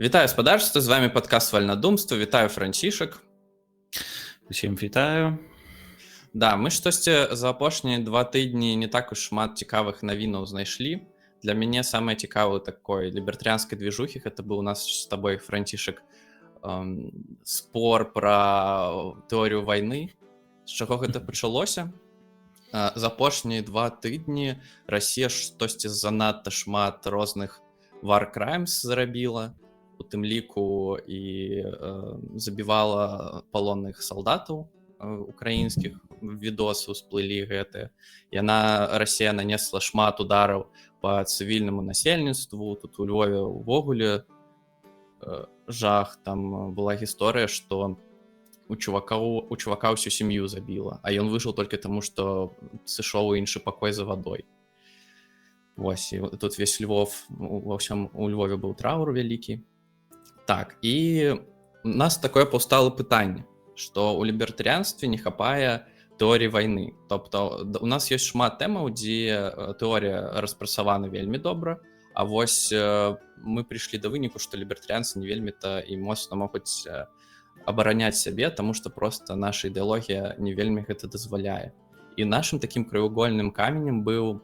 Вітаю спадарства, з вами падкаст вальнадумства. Вітаю Францішак. Усім вітаю. Да, мы штосьці за апошнія 2 тыдні не так уж шмат цікавых навінаў знайшлі. Для мяне самае цікавае такой лібертарыянскай движухі гэта быў у нас з табой, Францішак, спор пра тэорыю вайны. З чаго гэта пачалося? За апошнія 2 тыдні Расія штосьці занадта шмат розных war crimes зарабіла, у тым ліку і забівала палонных салдатаў украінскіх, відосы ўсплылі гэтыя. Расія нанесла шмат удараў па цывільнаму насельніцтву. Тут у Львове увогуле жах. Там была гісторыя, што у чувака ўсю сям'ю забіла, а ён выжыў толькі таму, што сышоў у іншы пакой за вадой. Вось, і тут весь Львов, ва ўсім у Львове быў траур вялікі. Так, і у нас такое паўстала пытанне, што ў лібертарыянстве не хапае тэорыі вайны. Тобто у нас ёсць шмат тэмаў, дзе тэорыя распрацавана вельмі добра, а вось мы прыйшлі да выніку, што лібертарыянцы не вельмі-то і моцна могуць абараняць сябе, таму што проста наша ідэалогія не вельмі гэта дазваляе. І нашым такім краеугольным каменем было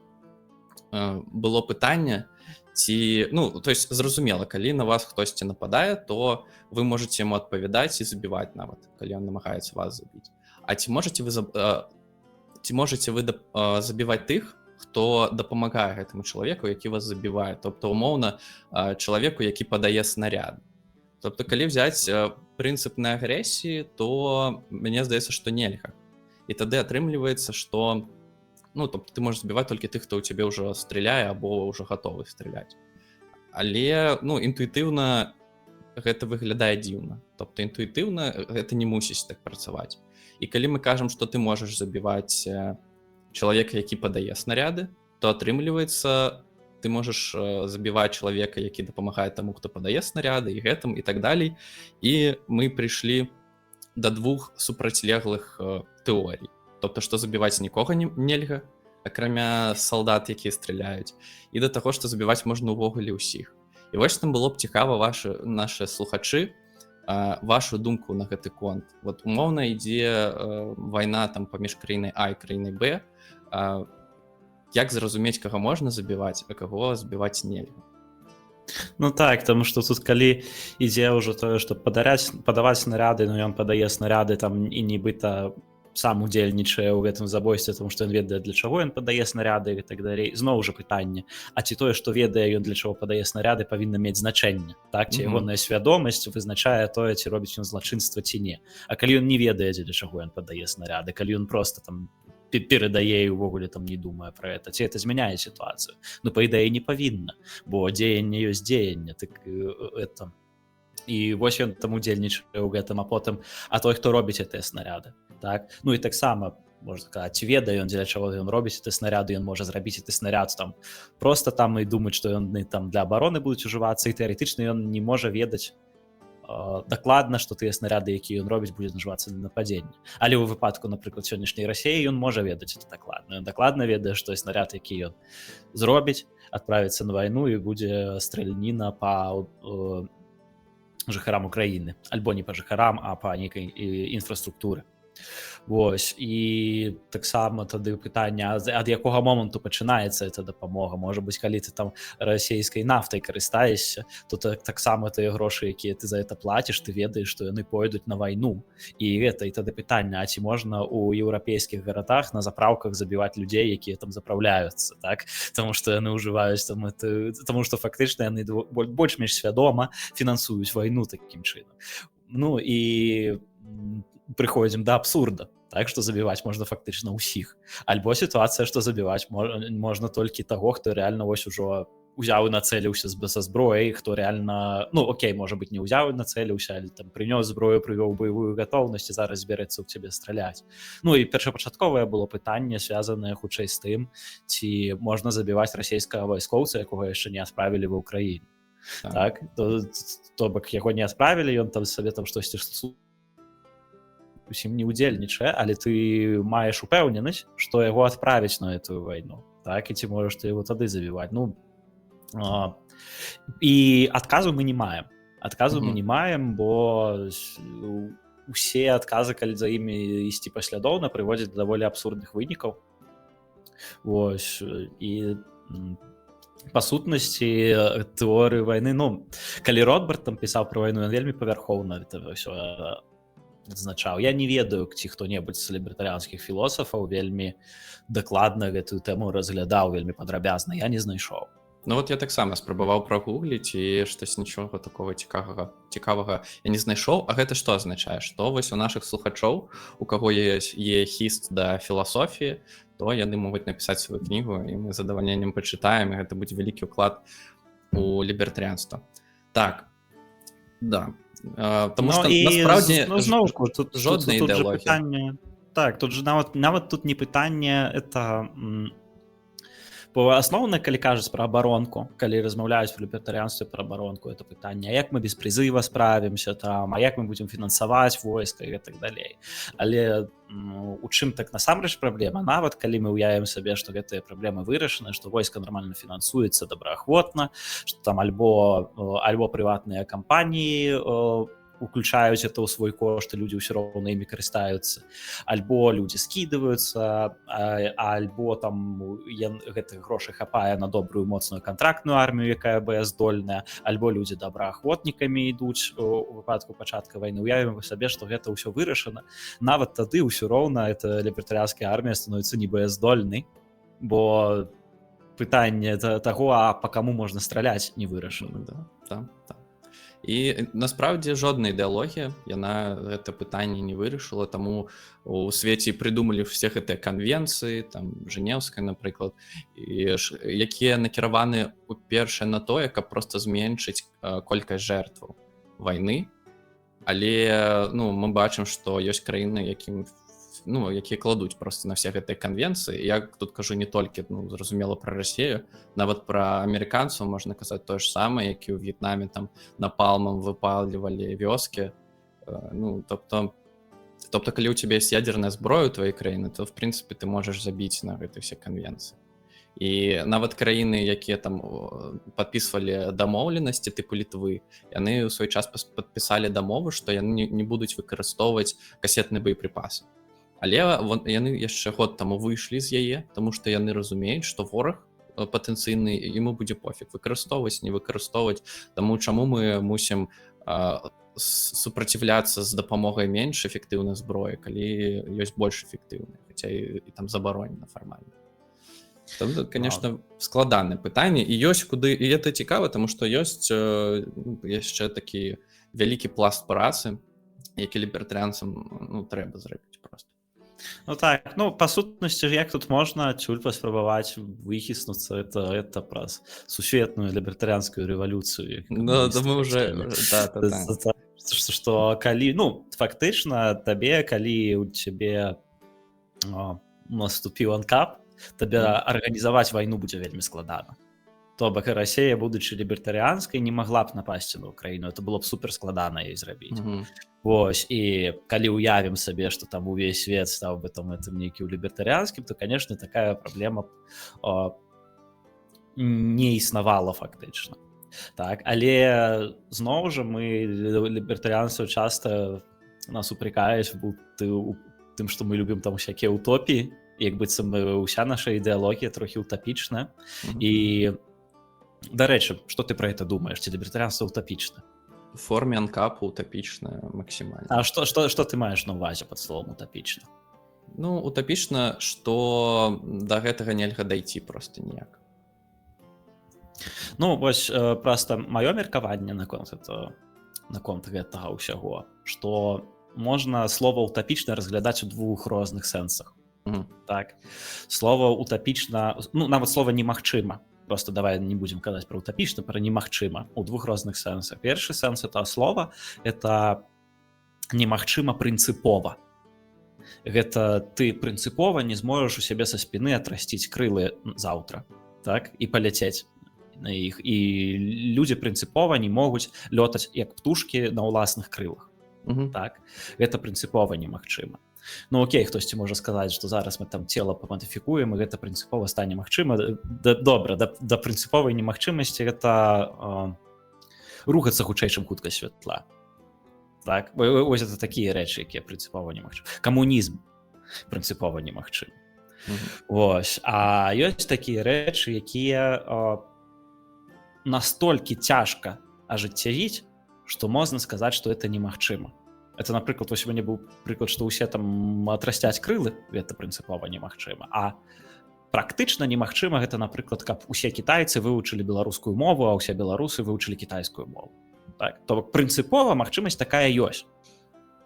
пытанне, то есть зразумела, калі на вас хтосьці нападае, то вы можете яму адпавядаць і забіваць нават, калі ён намагаецца вас забіць. А ці можете вы забіваць тых, хто дапамагае гэтаму чалавеку, які вас забівае, тобто умоўна чалавеку, які падае снаряд. Тобто калі взяць прынцып на агрэсіі, то мне здаецца, што нельга. І тады атрымліваецца, што тобто ты можаш забіваць толькі тых, хто ў цябе ўжо страляе або ўжо гатовы страляць. Але інтуітыўна гэта выглядае дзіўна. Тобто інтуітыўна гэта не мусіць так працаваць. І калі мы кажам, што ты можаш забіваць чалавека, які падае снаряды, то атрымліваецца, ты можаш забіваць чалавека, які дапамагае таму, хто падае снаряды, і гэтым, і так далей. І мы прыйшлі да 2 супрацьлеглых тэорый. Тобто, што забіваць нікога нельга, акрамя салдат, якія страляюць, і да таго, што забіваць можна ўвогуле ўсіх. І вось там было б цікава нашы слухачы, вашу думку на гэты конт. Вот умоўна ідзе вайна там паміж краінай А і краінай Б. Як зразумець, каго можна забіваць, а каго забіваць нельга? Ну так, тому што тут калі ідзе ўжо тое, што падаваць снаряды, ён падае снаряды там і нібыта сам удзельнічае ў гэтым забойстве, тому што ён ведае, для чаго ён падае снаряды і так далей. Зноў жа пытанне, а ці тое, што ведае ён, для чаго падае снаряды, павінна мець значэнне, так? Ці ягоная свядомасць вызначае тое, ці робіць ён злачынства ці не. А калі ён не ведае, для чаго ён падае снаряды, калі ён проста там перадае і ўвогуле там не думае пра гэта, ці гэта змяняе сітуацыю? Па ідэі не павінна, бо дзеянне ёсць дзеянне, так это. І вось ён там удзельнічае ў гэтым, а потым, а той, хто робіць гэтыя снаряды, так? І таксама, можна сказаць, ці ведае ён, для чаго ён робіць гэты снаряды, ён можа зрабіць гэты снаряд там проста там і думаць, што яны там для абароны будуць ужывацца, і тэарэтычна ён не можа ведаць дакладна, што тыя снаряды, якія ён робіць, будуць ужывацца для нападзення. Але ў выпадку, напрыклад, сённяшняй Расіі, ён можа ведаць это дакладна. Ён дакладна ведае, што снаряд, які ён зробіць, адправіцца на вайну і будзе стральніна па жыхарам Украіны, альбо не па жыхарам, а па нейкай інфраструктуры. Вось, і таксама тады пытанне, ад якога моманту пачынаецца эта дапамога? Можа быць, калі ты там расійскай нафтай карыстаешся, то таксама тыя грошы, якія ты за гэта плаціш, ты ведаеш, што яны пойдуць на вайну. І тады пытанне, а ці можна ў еўрапейскіх гарадах на запраўках забіваць людзей, якія там запраўляюцца, так? Таму што яны ўжываюць таму што фактычна яны больш-менш свядома фінансуюць вайну такім чынам. І прыходзім да абсурда, так, што забіваць можна фактычна ўсіх. Альбо сітуацыя, што забіваць можна толькі таго, хто рэальна вось ужо узяў і нацэліўся са зброяй, хто рэальна, окей, можа быць, не ўзяў і нацэліўся, але там прынёс зброю, прывёў баявую гатоўнасць і зараз зберацца ў цябе страляць. І першапачатковае было пытанне, звязанае хутчэй з тым, ці можна забіваць расійскага вайскоўца, якога яшчэ не адправілі ва ўкраіну. Так? То бок яго не адправілі, ён там сабе там штосьці усім не удзельнічае, але ты маеш упэўненасць, што яго адправіць на эту вайну, так, і ці можаш ты яго тады забіваць. І адказу мы не маем. Адказу мы не маем, бо усе адказы, калі за імі ісці паслядоўна, прыводзяць да даволі абсурдных вынікаў. Вось, і па сутнасці тэорыю вайны, ну, калі Ротбард там пісаў пра вайну, ён вельмі павярхоўна это ўсё адзначаў. Я не ведаю, ці хто-небудзь з лібертарыянскіх філосафаў вельмі дакладна гэтую тэму разглядаў вельмі падрабязна, я не знайшоў. Ну вот я таксама спрабаваў прагугліць і штось нічога такого цікавага я не знайшоў. А гэта што азначае? Што вось у нашых слухачоў, у каго є хіст да філасофіі, то яны могуць напісаць сваю кнігу, і мы з задавальненнем пачытаем, і гэта будзе вялікі ўклад у лібертарыянства. Так, да. Таму што насправді тут жодная ідэалогія. Так, тут же нават тут не пытанне, это... Бо асноўна, калі кажуць пра абаронку, калі размаўляюць пра лібертарыянстве пра абаронку, это пытанне, а як мы без прызыва справімся там, а як мы будзем фінансаваць войска і так далей. Але у чым так насамрэч праблема? Нават калі мы ўявім сабе, што гэтыя праблемы вырашаны, што войска нармальна фінансуецца добраахвотна, што там альбо прыватныя кампаніі уключаюць это ў свой кошт, і людзі ўсё роўна імі карыстаюцца, альбо людзі скідваюцца, альбо там гэтых грошай хапае на добрую моцную кантрактную армію, якая баяздольная, альбо людзі добраахвотнікамі ідуць у выпадку пачатка вайны. Уявім сабе, што гэта ўсё вырашана, нават тады ўсё роўна эта лібертарыянская армія становіцца небаяздольнай, бо пытанне таго, а па каму можна страляць, не вырашана. Да. І насправді жодная ідэалогія яна гэта пытанне не вырашыла, таму у свеце прыдумалі ўсе гэтыя канвенцыі, там Жэнеўская, напрыклад, якія накіраваны першае на тое, каб проста зменшыць колькасць жертваў вайны. Але мы бачым, што ёсць краіны, якія кладуць просто на все гэтыя канвенцыі. Я тут кажу не толькі зразумела пра Расію, нават пра амерыканцаў можна казаць тое ж самае, які ў В'етнаме там напалмам выпалівалі вёскі. Тобто калі ў цябе ёсць ядерная зброя ў тваёй краіны, то в прынцыпе ты можаш забіць на гэты все канвенцыі. І нават краіны, якія там падпісвалі дамоўленасці тыпу Літвы, яны ў свой час падпісалі дамову, што яны не будуць выкарыстоўваць касетны боепрыпасы. Але яны яшчэ год таму выйшлі з яе, таму што яны разумеюць, што вораг патэнцыйны, яму будзе пофіг выкарыстоўваць, не выкарыстоўваць. Таму чаму мы мусім супраціўляцца з дапамогай менш эфектыўнай зброі, калі ёсць больш эфектыўнай, хаця і там забаронена фармальна. Там, конечно, складанае пытанне, і ёсць куды, і это цікава, таму што ёсць яшчэ такі вялікі пласт працы, які лібертарыянцам трэба зрабіць просто. Так, па сутнасці, як тут можна адсюль паспрабаваць выхіснуцца, это праз сусветную лібертарыянскую рэвалюцыю. Мы уже... Што калі, фактычна, табе, калі ў цябе наступіў анкап, табе арганізаваць вайну будзе вельмі складана. То бок Расія, будучы лібертарыянскай, не магла б напасці на Украіну, это было б суперскладана яе зрабіць. Вось, і калі ўявім сабе, што там увесь свет стаў бы там гэтым нейкім лібертарыянскім, то, конечно, такая праблема не існавала фактычна. Так, але зноў жа мы лібертарыянцаў часта нас упрекаюць у тым, што мы любім там усякія утопіі, як быццам уся наша ідэалогія трохі утапічная. І, дарэчы, што ты пра гэта думаеш? Ці лібертарыянства утапічна? У форме анкапу утапічна максімальна. А што ты маеш на ўвазе пад словом утапічна? Утапічна, што да гэтага нельга дайці проста ніяк. Вось проста маё меркаванне наконт гэтага ўсяго, што можна слова утапічна разглядаць у двух розных сэнсах. Так, слова утапічна, нават слова немагчыма. Просто давай не будзем казаць пра утапічна, пра немагчыма у двух розных сэнсах. Першы сэнс этого слова это немагчыма прынцыпова. Гэта ты прынцыпова не зможаш у сябе са спіны атрасціць крылы заўтра, так, і паляцець на іх. І людзі прынцыпова не могуць лётаць як птушкі на ўласных крылах. Так, гэта прынцыпова немагчыма. Окей, хтосьці можа сказаць, што зараз мы там цела памадыфікуем, і гэта прынцыпова стане магчыма. Добра, да прынцыповай немагчымасці гэта рухацца хутчэй, чым хуткасць святла. Так, вось это такія рэчы, якія прынцыпова немагчымы. Камунізм прынцыпова немагчымы. Вось, а ёсць такія рэчы, якія настолькі цяжка ажыццявіць, што можна сказаць, што это немагчыма. Это, напрыклад, вось у мяне быў прыклад, што ўсе там атрасцяць крылы, гэта прынцыпова немагчыма, а практычна немагчыма гэта, напрыклад, каб усе кітайцы вывучылі беларускую мову, а ўсе беларусы вывучылі кітайскую мову. Так? То бок прынцыпова магчымасць такая ёсць.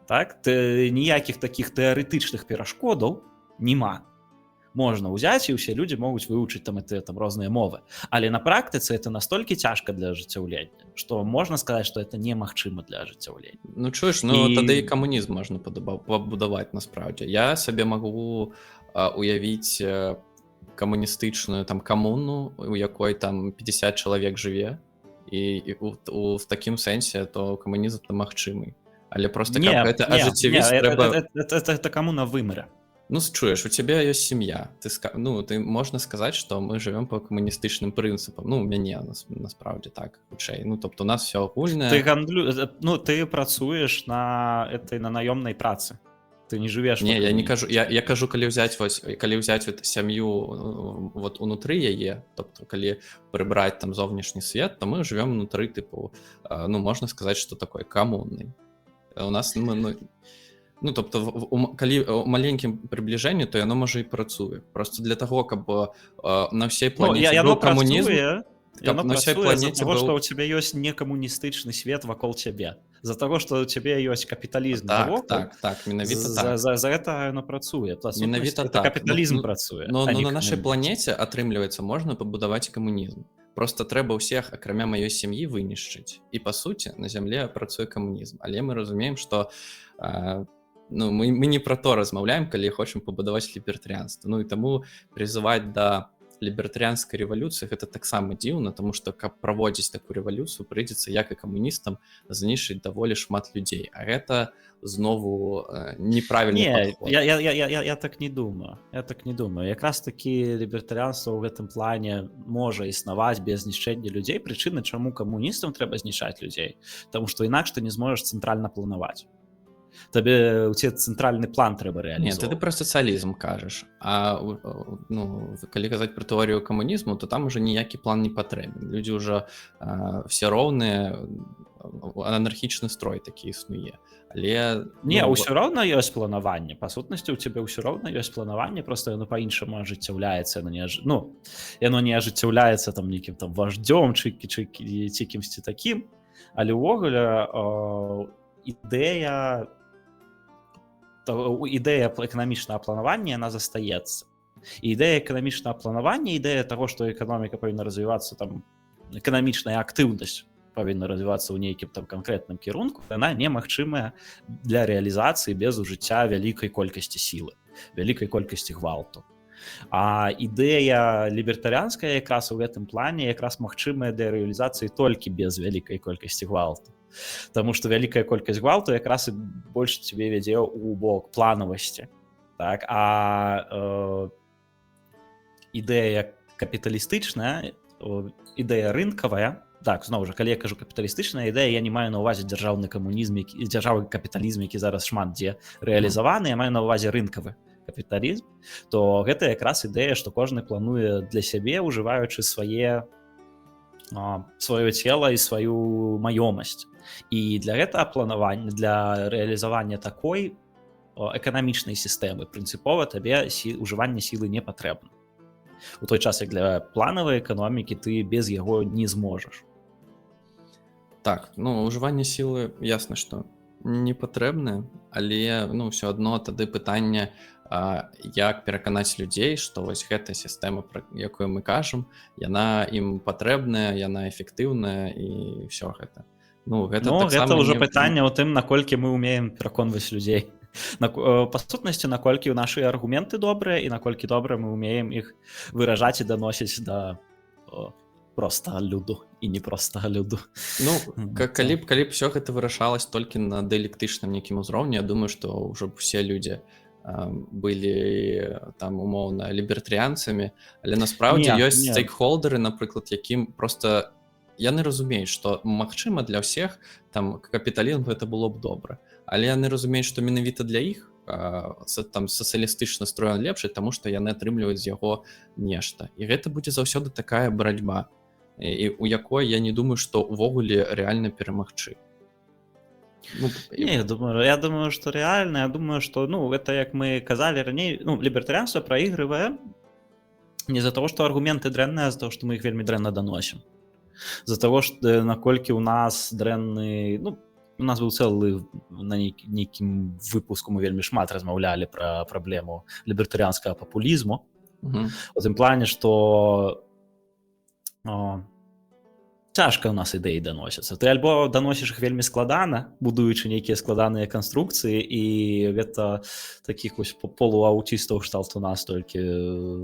Так? Ніякіх такіх тэарэтычных перашкодаў няма. Можна ўзяць, і ўсе людзі могуць вывучыць там розныя мовы. Але на практыцы это настолькі цяжка для ажыццяўлення, што можна сказаць, што это немагчыма для ажыццяўлення. Ну чуеш, тады і камунізм можна пабудаваць насправдзе. Я сабе магу уявіць камуністычную там камуну, у якой там 50 чалавек жыве, і в такім сэнсе то камунізм магчымы. Але просто каб гэта ажыццявіць трэба... Это камуна вымара. Ну, чуеш, у цябе ёсць сям'я. Ты можна сказаць, што мы жывём па камуністычным прынцыпам. Ну, у мяне насправдзе так, хутчэй. Ну, тобто у нас все агульнае. Ты працуеш на наёмнай працы. Ты не жывеш. Не, я не кажу. Я кажу, калі ўзяць сям'ю вот унутры яе, тобто калі прыбраць там зовнішні свет, то мы жывём унутры тыпу, ну, можна сказаць, што такой камуннай. У нас ну, тобто, калі ў маленькім прыбліжэнні, то яно можа і працуе. Просто для таго, каб на ўсёй планеце быў камунізм... Яно працуе з-за таго, што ў цябе ёсць некамуністычны свет вакол цябе. З-за таго, што ў цябе ёсць капіталізм. Так, менавіта так. За гэта яно працуе. Менавіта так. Капіталізм працуе. Но на нашай планеце, атрымліваецца, можна пабудаваць камунізм. Просто трэба ўсіх, акрамя маёй сям'і, вынішчыць. І, па суці, на зямле працуе камунізм. Але мы разумеем, што... Ну, мы не про то размаўляем, калі хочам пабудаваць лібертарыянства. Ну і таму прызываць да лібертарыянскай рэвалюцыі гэта таксама дзіўна, таму што каб праводзіць такую рэвалюцыю, прыйдзецца як і камуністам знішчыць даволі шмат людзей. А гэта знову неправільны падход. Я так не думаю. Якраз такі лібертарыянства ў гэтым плане можа існаваць без знішчэння людзей. Прычына, чаму камуністам трэба знішчаць людзей, таму што інакш ты не зможаш цэнтральна планаваць. Табе у тебе цэнтральны план трэба рэалізоўваць. Нет, ты пра сацыялізм кажаш. А калі казаць пра тэорыю камунізму, то там уже ніякі план не патрэбен. Людзі ўжо все роўныя, анархічны строй такі існуе. Але ўсё роўна ёсць планаванне. Па сутнасці у цябе ўсё роўна ёсць планаванне, просто яно па-іншаму ажыццяўляецца, яно не ажыццяўляецца там нейкім там вождзём ці кімсьці такім, але ўвогуле ідэя эканамічнага планавання, яна застаецца. І ідэя эканамічнага планавання, ідэя таго, што эканоміка павінна развівацца, там, эканамічная актыўнасць павінна развівацца ў нейкім там канкрэтным кірунку, яна немагчымая для рэалізацыі без ужыцця вялікай колькасці сілы, вялікай колькасці гвалту. А ідэя лібертарыянская якраз у гэтым плане якраз магчымая для рэалізацыі толькі без вялікай колькасці гвалту. Таму што вялікая колькасць гвалту якраз і больш цябе вядзе ў бок планавасці. Так? А ідэя капіталістычная, ідэя рынкавая, так, зноў жа, калі я кажу капіталістычная ідэя, я не маю на ўвазе дзяржаўны камунізм, дзяржавы капіталізм, які зараз шмат дзе рэалізаваны, я маю на ўвазе рынкавы капіталізм, то гэта якраз ідэя, што кожны плануе для сябе, ужываючы сваё цела і сваю маёмасць. І для гэтага планавання, для рэалізавання такой эканамічнай сістэмы прынцыпова табе ужыванне сілы не патрэбна. У той час, як для планавай эканомікі ты без яго не зможаш. Так, ужыванне сілы ясна, што не патрэбна, але ўсё адно тады пытанне, як пераканаць людзей, што вось гэтая сістэма, пра якую мы кажам, яна ім патрэбная, яна эфектыўная і ўсё гэта. Гэта ўжо пытанне ў тым, наколькі мы ўмеем пераконваць людзей. Па сутнасці, наколькі нашыя аргументы добрыя і наколькі добра мы ўмеем іх выражаць і даносіць да простага люду і непростага люду. Калі б ўсё гэта вырашалось толькі на дыялектычным нейкім узроўні, я думаю, што ўжо ўсе людзі былі там умоўна лібертарыянцамі, але насправдзе ёсць стейкхолдеры, напрыклад, якім просто я не разумею, што магчыма для ўсіх там капіталізм гэта было б добра, але я не разумею, што менавіта для іх там сацыялістычна строен лепшы, таму што яны атрымліваюць з яго нешта, і гэта будзе заўсёды такая барацьба, і у якой я не думаю, што ўвогуле рэальна перамагчы. Не, я думаю, что реально, я думаю, что, ну, это, как мы казали ранее, ну, либертарианство проигрывает не из-за того, что аргументы дрэнныя, а из-за того, что мы их вельмі дрэнна доносим. Из-за того, что наколькі у нас дрэнны, ну, у нас был цэлы на нейкім выпуску, мы вельмі шмат размаўлялі про праблему либертарианского популизму. У тым плане, что цяжка у нас ідэі даносяцца. Ты альбо даносіш іх вельмі складана, будуючы нейкія складаныя канструкцыі, і гэта такіх вось полуаутістаў кшталту нас толькі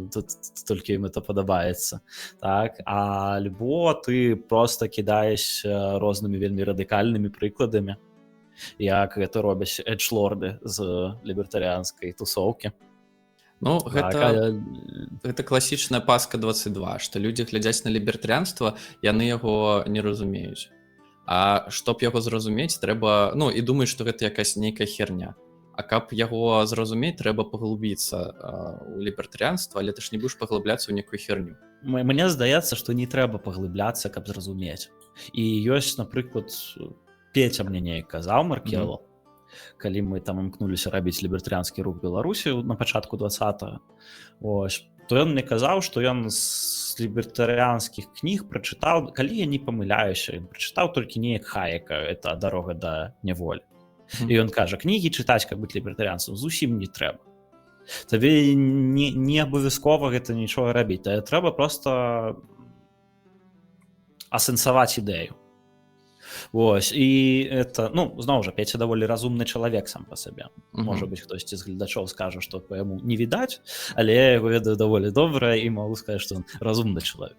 ім это падабаецца. Так? Альбо ты проста кідаеш рознымі вельмі радыкальнымі прыкладамі, як гэта робяць эдж-лорды з лібертарыянскай тусоўкі. Ну, гэта класічная паска 22, што людзі глядзяць на лібертарыянства, яны яго не разумеюць. А чтоб яго зразумець, трэба, ну, і думаюць, што гэта якась нейкая херня. А каб яго зразумець, трэба паглыбіцца ў лібертарыянства, але ты ж не будзеш паглыбляцца ў нейкую херню. Мне здаецца, што не трэба паглыбляцца, каб зразумець. І ёсць, напрыклад, Петя мне неяк казаў, Маркело, калі мы там імкнуліся рабіць лібертарыянскі рух Беларусі на пачатку 20-го, то ён мне казаў, што ён з лібертарыянскіх кніг прачытаў, калі я не памыляюся, ён прачытаў толькі неяк Хаека, это «Дарога да няволі». І ён кажа, кнігі чытаць, каб быць лібертарыянцам, зусім не трэба. Табе не абавязкова гэта нічога рабіць, трэба проста асэнсаваць ідэю. Вось, і это, ну, зноў жа, Петя даволі разумны чалавек сам па сабе. Можа быць, хтосьці з гледачоў скажа, што па яму не відаць, але я яго ведаю даволі добра і магу сказаць, што ён разумны чалавек.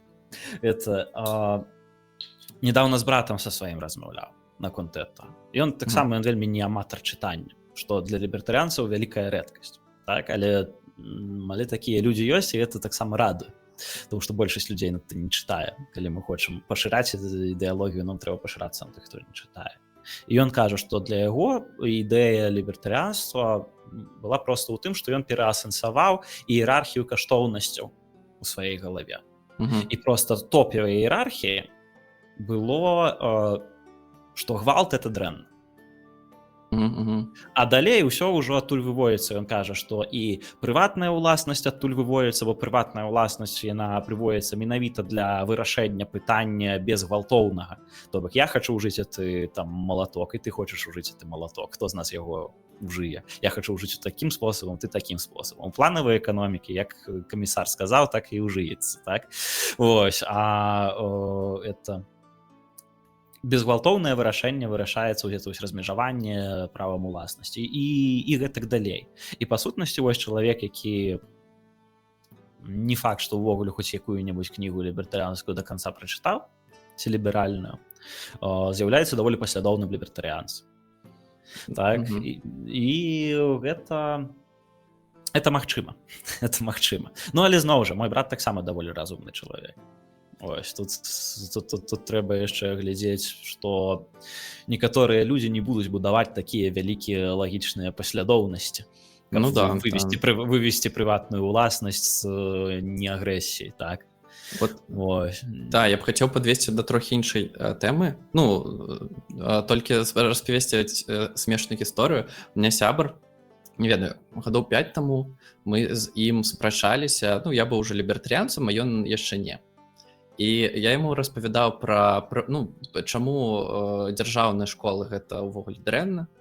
Недаўна з братам са сваім размаўляў наконт этого. Ён таксама ён вельмі не аматар чытання, што для лібертарыянцаў вялікая рэдкасць. Так? Але такія людзі ёсць, і гэта таксама радуе. Тому што большасць людзей не чытае. Калі мы хочам пашыраць ідэалогію, нам трэба пашырацца на тых, хто не чытае. І ён кажа, што для яго ідэя лібертарыянства была проста ў тым, што ён пераасэнсаваў іерархію каштоўнасцяў у сваёй галаве. І проста топавай іерархіі было, што гвалт — это дрэнна. А далей ўсё ўжо адтуль выводзіцца. Ён кажа, што і прыватная ўласнасць адтуль выводзіцца, бо прыватная ўласнасць яна прыводзіцца менавіта для вырашэння пытання безгвалтоўнага. То бок я хачу ўжыць гэты там малаток, і ты хочаш ужыць гэты малаток. Хто з нас яго ўжые? Я хачу ўжыць такім спосабам, ты такім спосабам. У планавай эканомікі, як камісар сказаў, так і ўжыецца. Так? Вось, это безгвалтоўнае вырашэнне вырашаецца ў гэта размежаванне правам уласнасці і гэтак далей. І па сутнасці вось чалавек, які не факт, што ўвогуле хоць якую-небудзь кнігу лібертарыянскую да канца прачытаў, ці ліберальную, з'яўляецца даволі паслядоўным лібертарыянцам. Так? І гэта магчыма. Это магчыма. Ну, але зноў жа, мой брат таксама даволі разумны чалавек. Ось, тут трэба яшчэ глядзець, што некаторыя людзі не будуць будаваць такія вялікія лагічныя паслядоўнасці. Ну да, вывесці прыватную ўласнасць з неагрэсіяй, так? Да, я б хацеў падвесці да трохі іншай тэмы. Ну, толькі распавесці смешную гісторыю. У меня сябар, не ведаю, гадоў 5 таму мы з ім спрачаліся, ну, я быў уже лібертарыянцам, а ён яшчэ не. І я яму распавядаў пра чаму дзяржаўныя школы гэта ўвогуле дрэнна.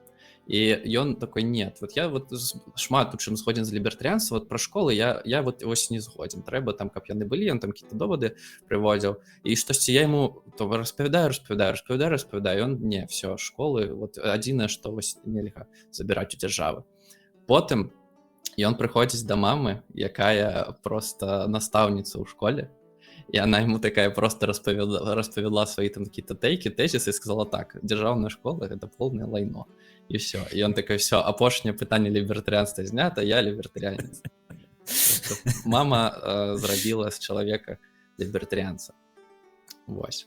І ён такой, нет, вот я вот шмат у чым згодзін з лібертарыянства, вот пра школы я вот ось не згодзін. Трэба там, каб яны былі, ён там какие-то доводы прыводзіў. І штосьці я яму то распавядаю, ён не, все, школы, вот адзінае, што вось нельга забіраць у дзяржавы. Потым ён прыходзіць да мамы, якая проста настаўніца ў школе. И она ему такая просто распавяла свои там какие-то тезисы и сказала так: державная школа — это полное лайно. И все. И он такой: все, апошняе пытанне лібертарыянства знята, я лібертарыянец. Мама зрабіла з чалавека лібертарыянца. Вось.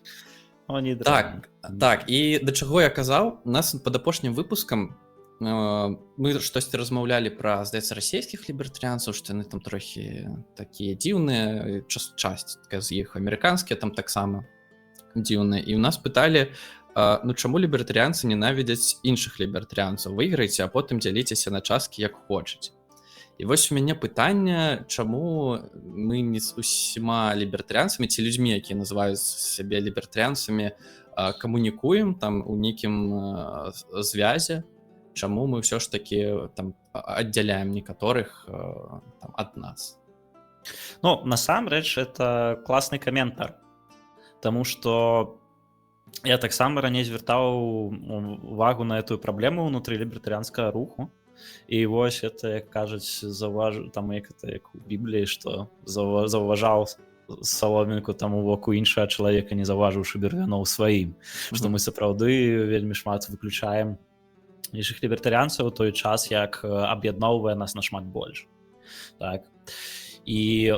не Так, так, і да чаго я казаў, у нас пад апошнім выпускам мы штосьці размаўлялі пра, здаецца, расійскіх лібертарыянцаў, што яны там трохі такія дзіўныя, частка з іх амерыканскія там таксама дзіўныя, і ў нас пыталі, ну чаму лібертарыянцы ненавідзяць іншых лібертарыянцаў, выйграйце, а потым дзяліцеся на часткі як хочаце. І вось у мяне пытанне, чаму мы не з усіма лібертарыянцамі ці людзьмі, якія называюць сябе лібертарыянцамі, камунікуем там у нейкім звязе, чаму мы ўсё ж такі там аддзяляем некаторых там ад нас. Ну, насамрэч, это класны каментар, таму што я таксама раней звяртаў увагу на этую праблему ўнутры лібертарыянскага руху. І вось это, як кажуць, там як у Бібліі, што заўважаў саломінку там у воку іншага чалавека, не заўважыўшы бервяно ў сваім. Што мы сапраўды вельмі шмат выключаем іншых лібертарыянцаў у той час, як аб'ядноўвае нас нашмат больш. Так. І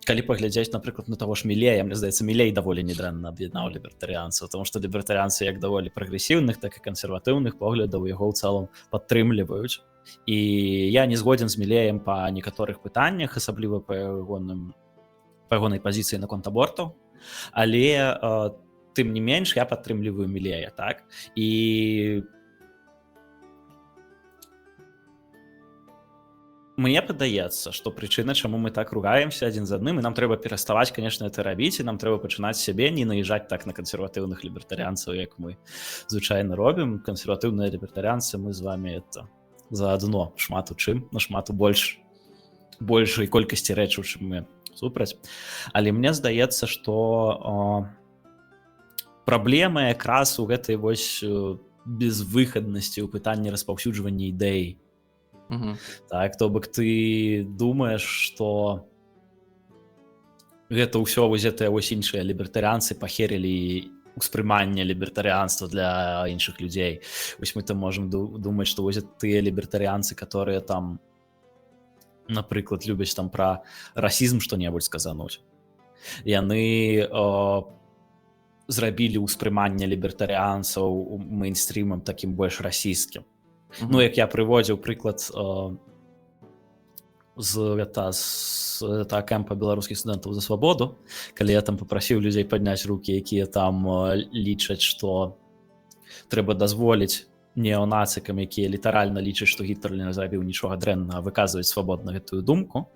калі паглядзець, напрыклад, на таго ж Мілея, мне здаецца, Мілей даволі недрэнна аб'яднаў лібертарыянцаў, таму што лібертарыянцы як даволі прагрэсіўных, так і кансерватыўных поглядаў яго ў цэлым падтрымліваюць. І я не згодзін з Мілеем па некаторых пытаннях, асабліва па ягонай пазіцыі наконт абортаў, але тым не менш я падтрымліваю Мілея, так? І мне падаецца, што прычына, чаму мы так ругаемся адзін з адным, і нам трэба пераставаць, конечно, это рабіць, і нам трэба пачынаць сябе, не наезжаць так на кансерватыўных лібертарыянцаў, як мы звычайна робім. Кансерватыўныя лібертарыянцы, мы з вами это заадно шмат у чым, нашмат у большай колькасці рэчаў, чым мы супраць. Але мне здаецца, што праблема якраз у гэтай вось безвыхаднасці ў пытанні распаўсюджвання ідэй. Так, то бок ты думаеш, што гэта ўсё вось гэтыя вось іншыя лібертарыянцы пахерылі ўспрыманне лібертарыянства для іншых людзей. Вось мы там можам думаць, што вось тыя лібертарыянцы, которые там, напрыклад, любяць там пра расізм што-небудзь сказануць, яны зрабілі ўспрыманне лібертарыянцаў мейнстрімам такім больш расійскім. Ну, як я прыводзіў прыклад з кэмпа беларускіх студэнтаў за свабоду, калі я там папрасіў людзей падняць рукі, якія там лічаць, што трэба дазволіць неонацыкам, якія літаральна лічаць, што Гітлер не зрабіў нічога дрэннага, выказваць свабодна гэтую думку,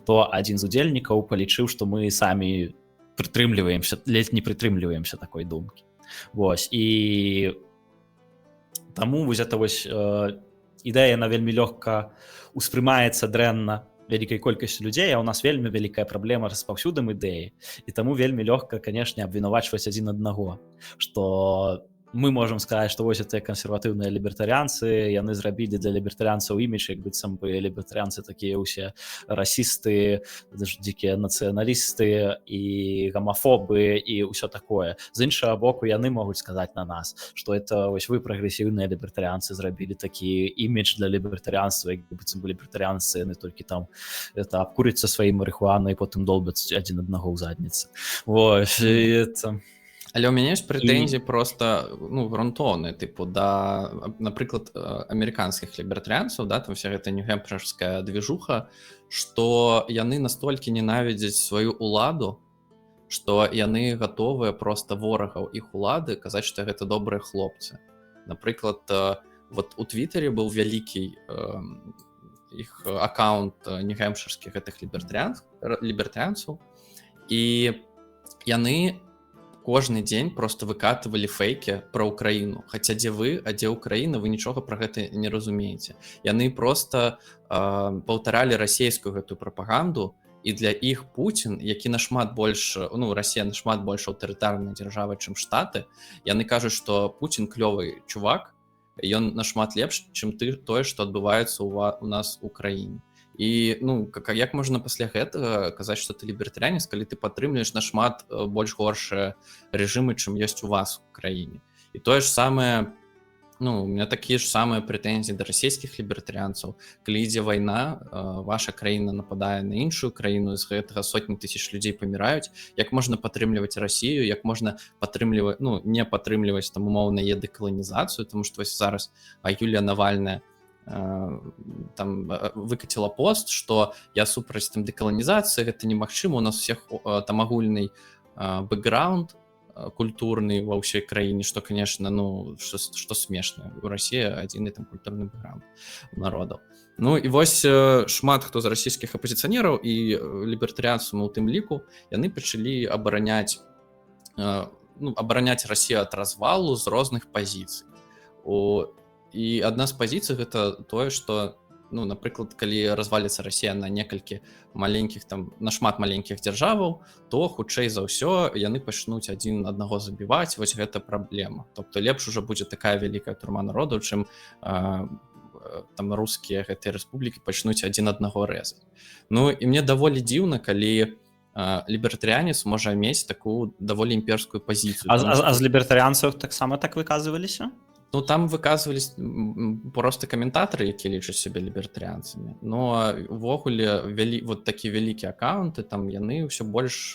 то адзін з удзельнікаў палічыў, што мы самі прытрымліваемся, ледзь не прытрымліваемся такой думкі. Вось, і таму вось гэта вось ідэя, яна вельмі лёгка успрымаецца дрэнна вялікай колькасці людзей, а ў нас вельмі вялікая праблема распаўсюдам ідэі, і таму вельмі лёгка, канешне, абвінавачваць адзін аднаго, што мы можам сказаць, што вось гэтыя кансерватыўныя лібертарыянцы, яны зрабілі для лібертарыянцаў імідж, як быццам бы лібертарыянцы такія ўсе расісты, дзікія нацыяналісты і гамафобы і ўсё такое. З іншага боку, яны могуць сказаць на нас, што это вось вы прагрэсіўныя лібертарыянцы зрабілі такі імідж для лібертарыянства, як быццам бы лібертарыянцы, яны толькі там абкурыцца сваім марыхуанай і потым долбяць адзін аднаго ў задніцы. Вось, і это... Але ў мяне ёсць прэтэнзіі проста, ну, грунтоўныя, тыпу, да, напрыклад, амерыканскіх лібертарыянцаў, да, там вся гэта нью-гемпшырская движуха, што яны настолькі ненавідзяць сваю ўладу, што яны гатовыя проста ворагаў іх улады казаць, што гэта добрыя хлопцы. Напрыклад, вот у Твіттере быў вялікі іх аккаунт нью-гемпшырскіх гэтых лібертарыянцаў, і яны кожны дзень просто выкатывалі фейкі пра Украіну. Хаця дзе вы, а дзе Украіна, вы нічога пра гэта не разумееце. Яны просто паўтаралі расійскую гэтую прапаганду, і для іх Пуцін, які нашмат больш, ну, Расія нашмат больш аўтарытарная дзяржава, чым Штаты, яны кажуць, што Пуцін клёвы чувак, ён нашмат лепш, чым тое, што адбываецца у нас у краіне. І, ну, як можна пасля гэтага казаць, што ты лібертарыянец, калі ты падтрымліваеш нашмат больш горшыя рэжымы, чым ёсць у вас у краіне. І тое ж самае Ну, у меня такие ж самыя прэтэнзіі да расійскіх лібертарыянцаў. Калі ідзе вайна, ваша краіна нападае на іншую краіну, з гэтага сотні тысяч людзей паміраюць. Як можна падтрымліваць Расію, як можна падтрымліваць, ну, не падтрымліваць там умоўна яе дэкаланізацыю, тому што вось зараз Юлія Навальная там выкаціла пост, што я супраць там дэкаланізацыі, гэта немагчыма, у нас всех там агульны бэкграунд культурны ва ўсёй краіне, што, конечно, ну, што смешна. У Расіі адзіны там культурны бэкграунд у народаў. Ну і вось шмат хто з расійскіх апазіцыянераў і лібертарыянцаў у тым ліку, яны пачалі абараняць Расію ад развалу з розных пазіцый. І адна з пазіцый гэта тое, што, ну, напрыклад, калі разваліцца Расія на некалькі маленькіх там, на шмат маленькіх дзяржаваў, то хутчэй за ўсё яны пачнуць адзін аднаго забіваць, вось гэта праблема. Тобто лепш ужо будзе такая вялікая турма народаў, чым там рускія гэтыя рэспублікі пачнуць адзін аднаго рэзаць. Ну і мне даволі дзіўна, калі лібертарыянец можа мець такую даволі імперскую пазіцыю. А з лібертарыянцаў таксама так выказваліся? Ну, там выказвались просто каментатары, якія лічаць сябе лібертарыянцамі. Но увогуле вот такія вялікія аккаунты, там яны ўсё больш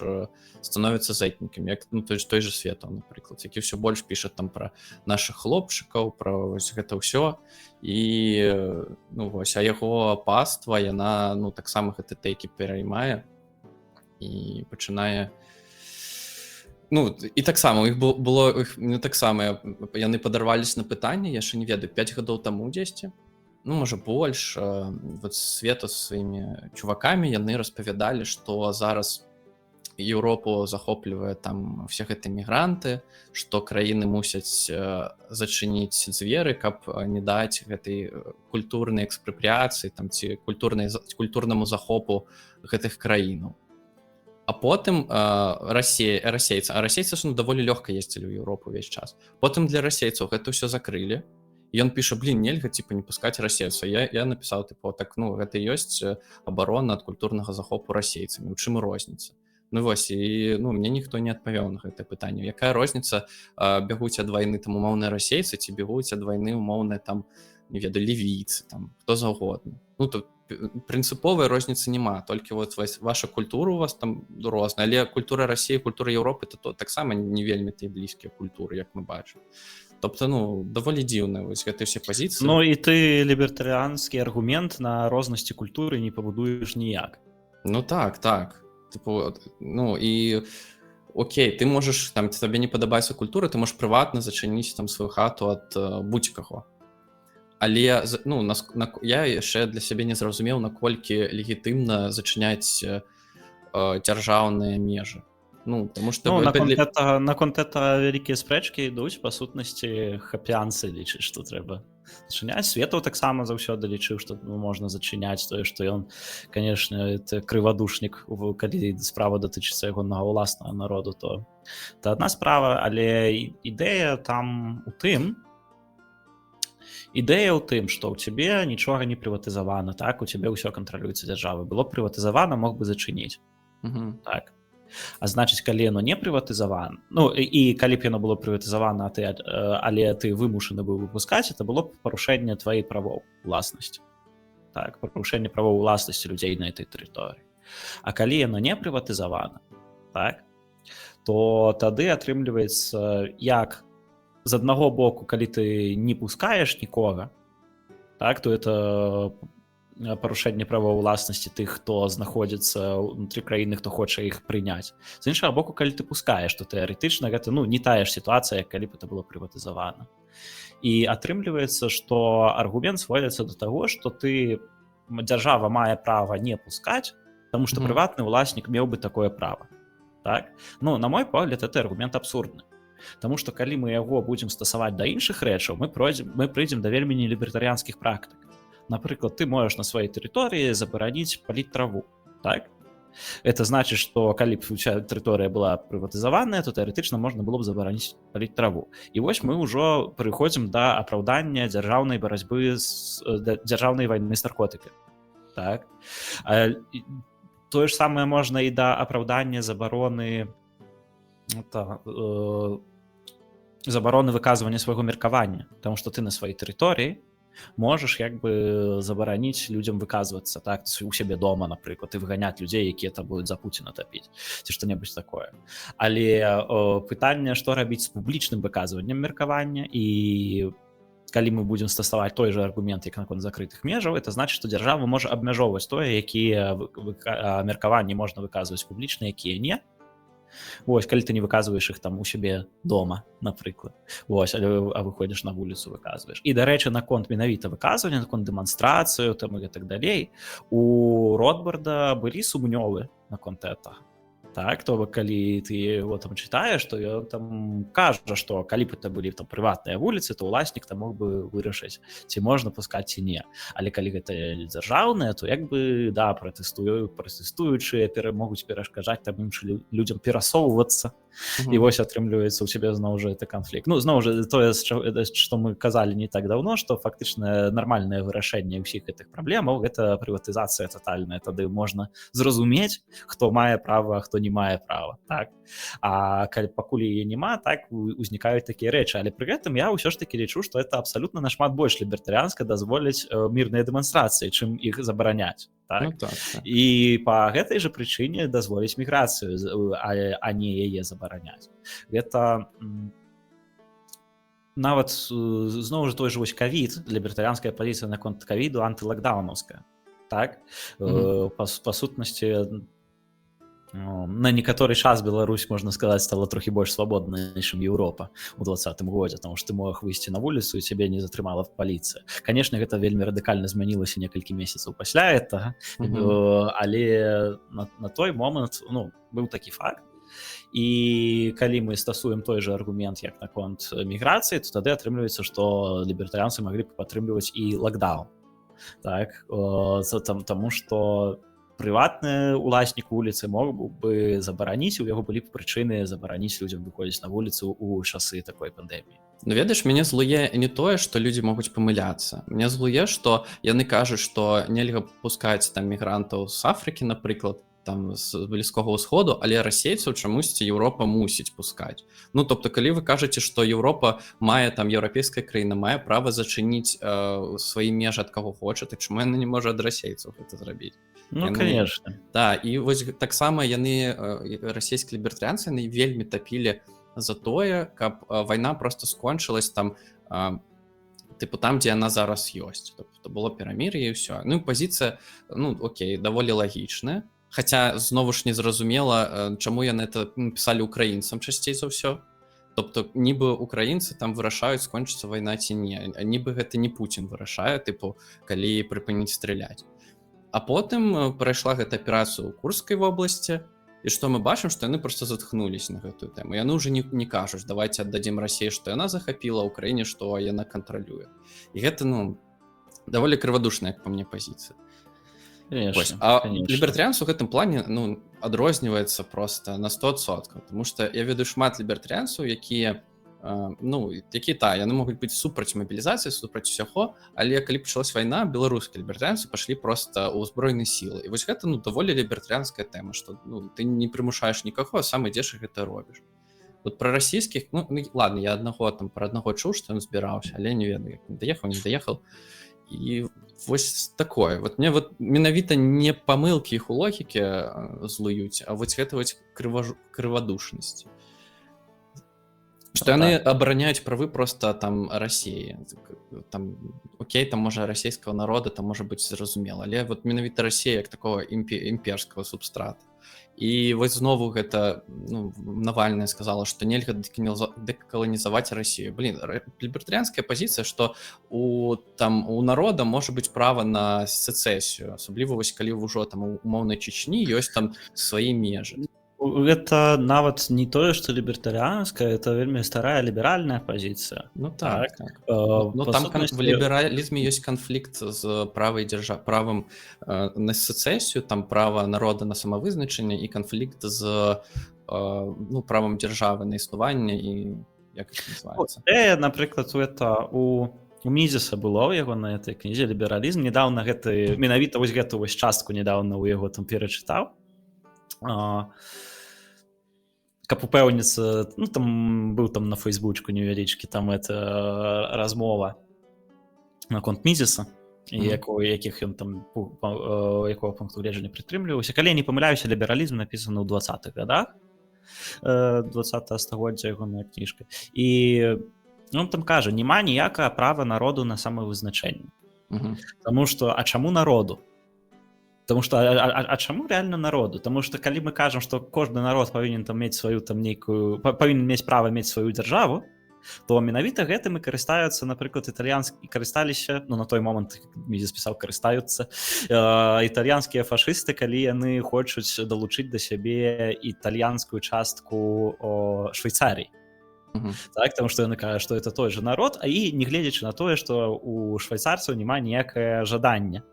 становяцца зэтнікамі, як, ну, той же Светаў, напрыклад, які ўсё больш піша там пра нашых хлопчыкаў, пра вось гэта ўсё. І, ну, вось, а яго паства, яна, ну, таксама гэты тэйкі пераймае і пачынае. Ну, і таксама у іх было таксама яны падарвались на пытанне, я яшчэ не ведаю, 5 гадоў таму дзесьці, ну, можа больш, вот Света з сваімі чувакамі яны распавядалі, што зараз Еўропу захоплівае там все гэты мігранты, што краіны мусяць зачыніць дзверы, каб не даць гэтай культурнай экспрапрыяцыі там ці культурнаму захопу гэтых краінаў. А потым расейцы ж, ну, даволі лёгка ездзілі ў Еўропу ўвесь час. Потым для расейцаў гэта ўсё закрылі. І ён піша, нельга, типа, не пускаць расейцаў. Я напісаў, типа, так, ну, гэта ёсць абарона ад культурнага захопу расейцамі. У чым розніца? Ну вось, і, ну, мне ніхто не адпавёў на гэтае пытанне. Якая розніца, бягуць ад вайны там умоўныя расейцы ці бягуць ад вайны умоўныя там, не ведаю, лівійцы, там, хто заўгодна. Ну, тут прынцыповай розніцы няма, толькі вот ваша культура у вас там розная, але культура Расіі, культура Еўропы то таксама не вельмі тыя блізкія культуры, як мы бачым. Тобто, ну, даволі дзіўна вось гэтыя ўсе пазіцыі. Ну і ты лібертарыянскі аргумент на рознасці культуры не пабудуеш ніяк. Ну так. Типу, ну і окей, ты можаш, там, табе не падабаецца культура, ты можаш прыватна зачыніць там сваю хату ад будь-каго. Але, ну, я яшчэ для сябе не зразумеў, наколькі легітымна зачыняць дзяржаўныя межы. Ну, потому что... Ну, наконт этого вялікія спрэчкі ідуць, па сутнасці хапянцы лічаць, што трэба зачыняць. Светаў таксама заўсёды лічыў, што, ну, можна зачыняць тое, што ён, конечно, крывадушнік, калі справа датычыцца ягонага ўласнага народу, то это адна справа, але ідэя там у тым, што ў цябе нічога не прыватызавана, так, у цябе ўсё кантралюецца дзяржавай. Было б прыватызавана, мог бы зачыніць. Так. А значыць, калі яно не прыватызавана, ну, і калі б яно было прыватызавана, але ты вымушаны быў выпускаць, это было б парушэнне тваіх правоў уласнасці. Так, парушэнне правоў уласнасці людзей на этой тэрыторыі. А калі яно не прыватызавана, так, то тады атрымліваецца, як з аднаго боку, калі ты не пускаеш нікога, так, то это парушэнне правоў уласнасці тых, хто знаходзіцца ўнутры краіны, хто хоча іх прыняць. З іншага боку, калі ты пускаеш, то тэарэтычна гэта, ну, не тая ж сітуацыя, калі б это было прыватызавана. І атрымліваецца, што аргумент сводзіцца да таго, што дзяржава мае права не пускаць, таму што прыватны ўласнік меў бы такое права. Так? Ну, на мой погляд, это аргумент абсурдны. Таму што калі мы яго будзем стасаваць да іншых рэчаў, мы прыйдзем да вельмі нелібертарыянскіх практык. Напрыклад, ты можаш на сваёй тэрыторыі забараніць паліць траву, так? Это значыць, што калі б уся тэрыторыя была прыватызаваная, то тэарэтычна можна было б забараніць паліць траву. І вось мы ўжо прыходзім да апраўдання дзяржаўнай барацьбы дзяржаўнай вайны з наркотыкамі. Так? Тое ж самае можна і да апраўдання забароны забароны выказвання свайго меркавання, потому што ты на сваёй тэрыторыі можаш як бы забараніць людзям выказвацца так у сябе дома, напрыклад, і выганяць людзей, якія там будуць за Пуціна тапіць ці што-небудзь такое. Але пытанне, што рабіць з публічным выказваннем меркавання, і калі мы будзем стасаваць той жа аргумент, як наконт закрытых межаў, это значыць, што дзяржава можа абмяжоўваць тое, якія меркаванні можна выказваць публічна, якія не. Вось, калі ты не выказваеш іх там у сябе дома, напрыклад. Вось, а выходзіш на вуліцу, выказваеш. І, дарэчы, наконт менавіта выказвання, наконт дэманстрацыю там і так далей, у Ротбарда былі сумнёвы наконт этого. Так, то калі ты его там чытаеш, то ён там кажа, што калі б это былі там прыватныя вуліцы, то ўласнік там мог бы вырашыць, ці можна пускаць ці не. Але калі гэта дзяржаўныя, то як бы да, пратэстуючыя могуць перашкаджаць там іншым людзям перасоўвацца. І вось атрымліваецца у цябе зноў жа это канфлікт. Ну, зноў жа тое, што мы казалі не так даўно, што фактычна нармальнае вырашэнне ўсіх гэтых праблемаў гэта прыватызацыя татальная. Тады можна зразумець, хто мае права, а хто не мае права. Так? А пакуль яе няма, так узнікаюць такія рэчы. Але пры гэтым я ўсё ж такі лічу, што это абсалютна нашмат больш лібертарыянска дазволіць мірныя дэманстрацыі, чым іх забараняць. Так? Ну, так. І па гэтай жа прычыне дазволіць міграцыю, а не яе забараняць. Гэта нават зноў жа той жа вось ковід, лібертарыянская пазіцыя наконт ковіду антылакдаўнаўская. Так? Па сутнасці на некаторы час Беларусь, можна сказаць, стала трохі больш свабоднай, чым Еўропа ў 2020 годзе, таму што ты мог выйсці на вуліцу і цябе не затрымала паліцыя. Канешне, гэта вельмі радыкальна змянілася некалькі месяцаў пасля гэтага, але на той момант быў такі факт. І калі мы стасуем той жа аргумент, як наконт міграцыі, то тады атрымліваецца, што лібертарыянцы маглі б падтрымліваць і лакдаун. Так? Таму што прыватны ўласнік вуліцы мог бы забараніць, у яго былі б прычыны забараніць людзям выходзіць на вуліцу ў часы такой пандэміі. Ну, ведаеш, мяне злуе не тое, што людзі могуць памыляцца. Мне злуе, што яны кажуць, што нельга пускаць там мігрантаў з Афрыкі, напрыклад, там з Блізкога ўсходу, але расейцаў чамусьці Еўропа мусіць пускаць. Ну, тобто, калі вы кажаце, што Еўропа мае, там, еўрапейская краіна мае права зачыніць свае межы ад каго хоча, так чаму яна не можа ад расейцаў гэта зрабіць? Ну, конечно. Да, і вось таксама яны, расійскія лібертарыянцы, яны вельмі тапілі за тое, каб вайна просто скончылась там, тыпу там, дзе яна зараз ёсць. Тобто было перамір'е і ўсё. Ну, пазіцыя, окей, даволі лагічная. Хаця, знову ж незразумела, чаму яны это пісалі украінцам часцей за ўсё. Тобто, нібы украінцы там вырашаюць, скончыцца вайна ці не. Нібы гэта не Пуцін вырашае, тыпу, калі прыпыніць страляць. А потым прайшла гэта аперацыя ў Курскай вобласці, і што мы бачым, што яны проста затхнуліся на гэтую тэму. Яны ўжо не кажуць, давайте аддадзім Расіі, што яна захапіла, Украіне, што яна кантралюе. І гэта, даволі крывадушная, як па мне, пазіцыя. Конечно, а лібертарыянцы ў гэтым плане адрозніваецца проста на 100%, тому што я ведаю шмат лібертарыянцаў, якія яны могуць быць супраць мабілізацыі, супраць усяго, але калі пачалась вайна, беларускія лібертарыянцы пашлі проста ў збройныя сілы. І вось гэта даволі лібертарыянская тэма, што ты не прымушаеш нікаго, а сам ідзеш і гэта робіш. Вот пра расійскіх, ладно, я пра аднаго чуў, што ён збіраўся, але не ведаю, як не даехаў. І вось такое. Вот мне менавіта не памылкі іх у логіке злуюць, а вось гэта крывадушнасць. Што яны абараняюць правы проста там Расіі. Там, окей, там можа расійскага народа, там можа быць зразумела, але вот менавіта Расія як такого імперскага субстрата. І вось знову гэта Навальная сказала, што нельга дэкаланізаваць Расію. Лібертарыянская пазіцыя, што у народа можа быць права на сецесію, асабліва вось калі ўжо там у умоўнай Чечні ёсць там свае межы. Гэта нават не тое, што лібертарыянская, это вельмі старая ліберальная пазіцыя. Так. Там в лібералізме ёсць канфлікт з правам на сецесію, там права народа на самавызначэнне і канфлікт з правам дзяржавы на існаванне і як это называецца. Напрыклад, у Мізеса было ў яго на этой кнізе лібералізм. Недаўна менавіта вось гэту частку недаўна ў яго там перачытаў. каб упэўніцца, ну там быў там на фейсбучку невялічкі там это размова наконт мізіса і якіх ён там якого пункту гледжання прытрымліваўся. Калі я не памыляюся, лібералізм напісаны ў 20-х годах 20 стагоддзя ягоная кніжка, і он там кажа, няма ніякага права народу на самавызначэнне. Таму што, а чаму народу? Таму што, а чаму реально народу? Таму што калі мы кажам, што кожны народ павінен там мець сваю там нейкую, павінен мець права мець сваю дзяржаву, то менавіта гэтым і карыстаюцца, напрыклад, італьянскі карысталіся, ну на той момант Мізіс пісаў карыстаюцца італьянскія фашысты, калі яны хочуць далучыць да сябе італьянскую частку Швейцарыі. Так, таму што яны кажуць, што это той же народ, а і не гледзячы на тое, што у швейцарцаў няма ніякае жадання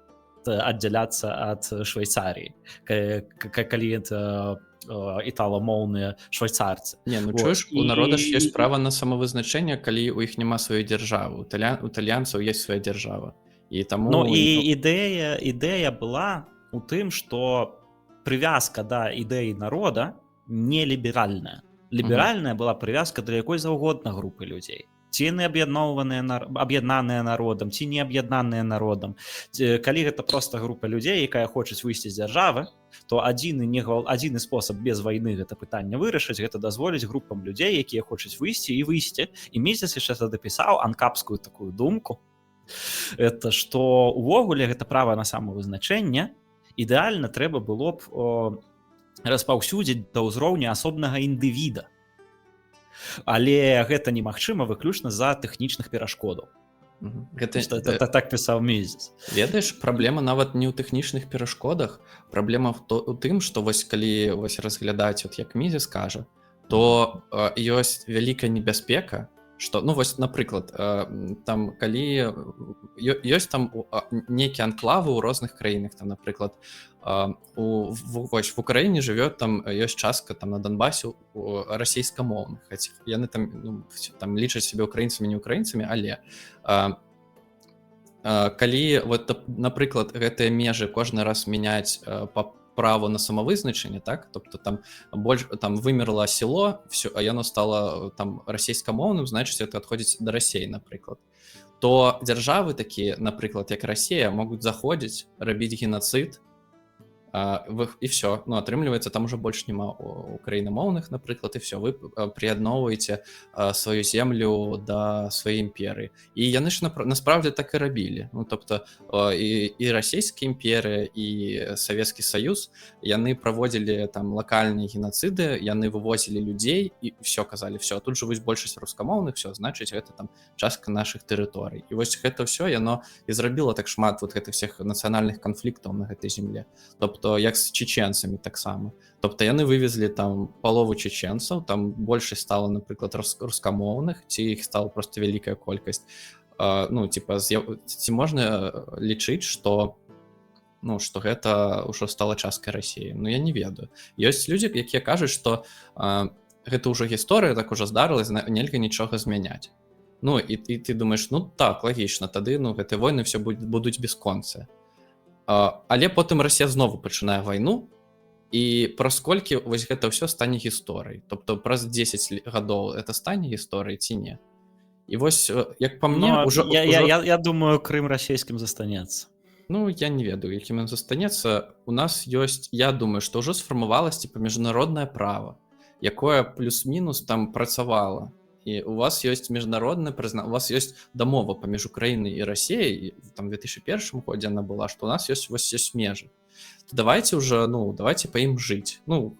аддзяляцца ад Швейцарыі, калі это італамоўныя швейцарцы. Не, ну чуеш, у народа ж ёсць права на самавызначэнне, калі ў іх няма сваёй дзяржавы. У італьянцаў ёсць свая дзяржава. І таму... Ну і ідэя была у тым, што прывязка да ідэі народа не ліберальная. Ліберальная была прывязка да якой заўгодна групы людзей. Ці яны аб'яднаныя народам, ці не аб'яднаныя народам. Калі гэта проста група людзей, якая хочуць выйсці з дзяржавы, то адзіны спосаб без вайны гэта пытанне вырашыць, гэта дазволіць групам людзей, якія хочуць выйсці і выйсці. І Мізіс яшчэ дапісаў анкапскую такую думку, это што увогуле гэта права на самавызначэнне ідэальна трэба было б распаўсюдзіць да ўзроўня асобнага індывіда. Але гэта немагчыма выключна з-за тэхнічных перашкодаў. Так пісаў Мізіс. Ведаеш, праблема нават не ў тэхнічных перашкодах, праблема ў тым, што вось калі разглядаць, як Мізіс кажа, то ёсць вялікая небяспека, што, ну вось, напрыклад, там калі ёсць там нейкія анклавы ў розных краінах, там, напрыклад, в Украіне жывёт, там ёсць частка там на Донбасе расійскамоўных, яны там лічаць сябе украінцамі, не украінцамі, але калі, напрыклад, гэтыя межы кожны раз мяняць па праву на самавызначэнне, так, тобто там вымерла село, а яно стало там расійскамоўным, значыць это адходзіць да Расіі, напрыклад, то дзяржавы такія, напрыклад, як Расія, могуць заходзіць, рабіць геноцид, і все, ну атрымліваецца, там уже больш няма украінамоўных, напрыклад, і все, вы прыядноўваеце сваю землю да сваёй імперыі. І яны ж насправді так і рабілі. Ну, тобто і расійскія імперыя, і Савецкі Саюз, яны праводзілі там лакальныя геноциды, яны вывозілі людзей, і все казалі, все, тут жывуць большасць рускамоўных, все, значыць, гэта там частка нашых тэрыторый. І вось гэта все, яно і зрабіла так шмат вот гэтых всех нацыянальных канфліктаў на гэтай земле. Тобто, як з чеченцамі таксама. Тобто яны вывезлі там палову чеченцаў, там большасць стала, напрыклад, рускамоўных, ці іх стала просто вялікая колькасць. Ну, типа, ці можна лічыць, што гэта ўжо стала часткай Расіі? Ну, я не ведаю. Ёсць людзі, якія кажуць, што гэта ўжо гісторыя, так ужо здарылася, нельга нічога змяняць. Ну, і ты думаеш, ну так, лагічна, тады гэтыя войны все будуць бясконцыя. Але потым Расія знову пачынае вайну, і праз колькі вось гэта ўсё стане гісторыяй. Тобто праз 10 гадоў это стане гісторыяй ці не? І вось, як па мне, я думаю, Крым расійскім застанецца. Ну, я не ведаю, якім ён застанецца. У нас ёсць, я думаю, што ўжо сфармавалася міжнароднае права, якое плюс-мінус там працавала. І у вас ёсць міжнароднае прызнанне, у вас ёсць дамова паміж Украінай і Расіяй, там 2001 годзе яна была, што у нас ёсць межы. То давайте уже, давайте па ім жыць. Ну,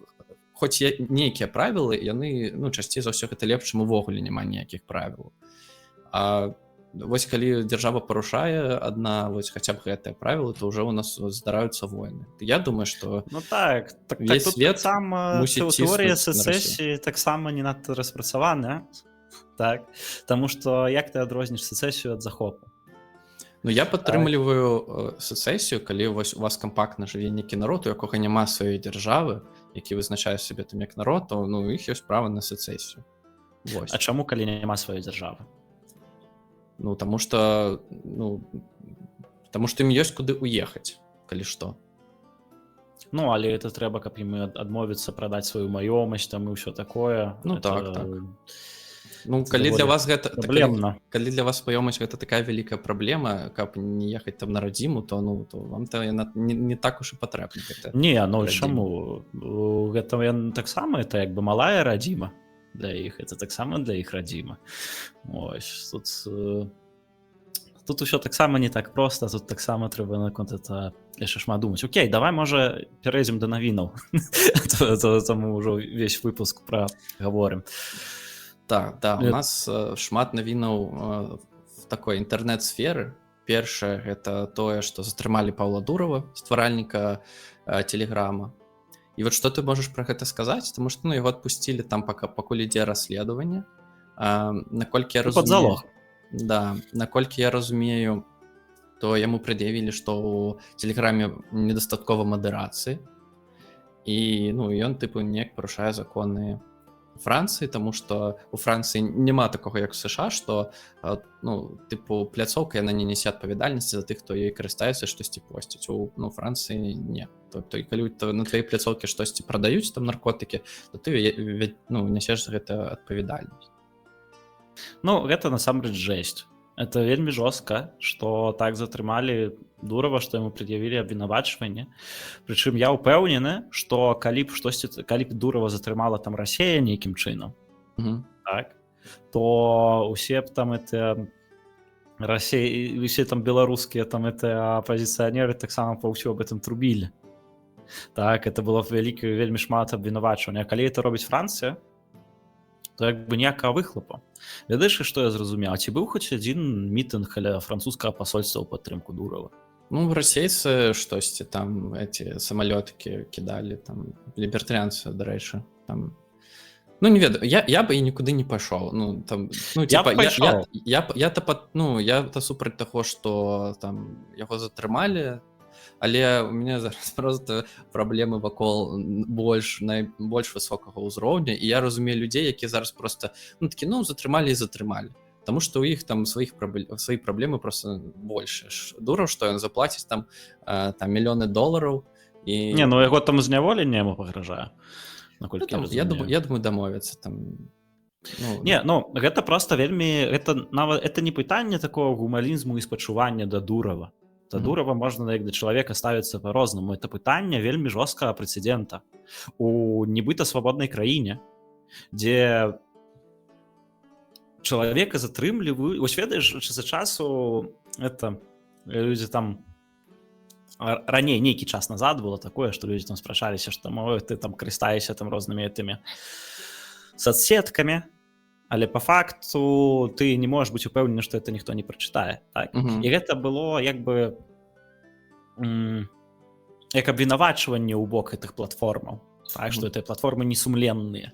хоць нейкія правілы, яны, часцей за ўсё гэта лепш, чым увогуле няма ніякіх правілаў. А вось калі дзяржава парушае адна вось хаця б гэтыя правілы, то ўжо у нас здараюцца войны. Я думаю, што весь свет мусіць ціснуць. Тэорыя сецэсіі таксама не надта распрацаваная. Так, таму што як ты адрозніш сецэсію ад захопу? Ну, я падтрымліваю сецэсію, калі вось у вас кампактна жыве нейкі народ, у якога няма сваёй дзяржавы, які вызначае сябе там як народ, то у іх ёсць права на сецэсію. А чаму, калі няма сваёй дзяржавы? Ну, таму што ім ёсць куды уехаць, калі што. Ну, але это трэба, каб ім адмовіцца прадаць сваю маёмасць там і ўсё такое. Ну Это, так. Ну, это калі для даволі вас гэта праблемна. калі для вас маёмасць гэта такая вялікая праблема, каб не ехаць там на радзіму, то ну то вам то яна не так уж і патрэбна гэта. Не, ну радзіма. чаму? Гэта таксама это як бы малая радзіма для іх, это таксама для іх радзіма. Ось, тут усё таксама не так проста, тут таксама трэба наконт это яшчэ шмат думаць. Окей, давай, можа, перейдзем да навінаў. То мы ўжо весь выпуск прагаворым. Так, да, у нас шмат навінаў в такой інтэрнэт-сферы. Першае гэта тое, што затрымалі Паўла Дурова, стваральніка Телеграма. І вот што ты можаш пра гэта сказаць, таму што яго адпусцілі там пакуль ідзе расследаванне. Наколькі я разумею, пад залог. Да, наколькі я разумею, то яму прад'явілі, што ў Телеграме недастаткова мадэрацыі. І ну ён тыпу неяк парушае законы Францыі, таму што у Францыі няма такога як у США, што ну тыпу пляцоўка яна не нясе адпавядальнасці за тых, хто ёй карыстаецца, штосьці посціць. У Францыі не. Тобто калі на тваёй пляцоўкі штосьці прадаюць там наркотыкі, то ты нясеш за гэта адпавядальнасць. Ну, гэта насамрэч жэсць. Это вельмі жорстка, што так затрымалі Дурова, што яму прад'явілі абвінавачванне. Прычым я ўпэўнены, што калі б Дурова затрымала там Расія нейкім чынам, так, то усе б там усе там беларускія там апазіцыянеры таксама паўсю об этом трубілі. Так, это было вельмі шмат абвінавачвання. А калі это робіць Францыя, то як бы ніякага выхлопу. Ведаеш, што я зразумеў? Ці быў хоць адзін мітынг каля французскага пасольства ў падтрымку Дурова? Ну, расейцы штосьці там эти самалёткі кідалі, там лібертарыянцы, дарэчы, там. Ну, не ведаю, я бы і нікуды не пайшоў. Ну, там, ну, типа, я супраць таго, што там яго затрымалі, але у мяне зараз просто праблемы вакол больш высокага ўзроўня, і я разумею людзей, якія зараз просто такі, затрымалі і затрымалі. Таму што ў іх там свае праблемы просто больше. Дураў, што ён заплаціць там мільёны долараў. Не, ну яго там зняволення яму пагражае. Я думаю, дамовяцца там. Не, ну гэта просто вельмі, это не пытанне такого гуманізму і спачування да Дурава. Да Дурава можна як да чалавека ставіцца па-рознаму. Это пытанне вельмі жорсткага прэцэдэнта у нібыта свабоднай краіне, дзе чалавека затрымліваюць. Вось ведаеш, час ад часу людзі там раней нейкі час назад было такое, што людзі там спрачаліся, што ты там карыстаешся там рознымі гэтымі соцсеткамі, але по факту ты не можаш быць упэўнены, што это ніхто не прачытае, так? І гэта было як бы як абвінавачванне ў бок гэтых платформаў, так, што гэтыя платформы несумленныя,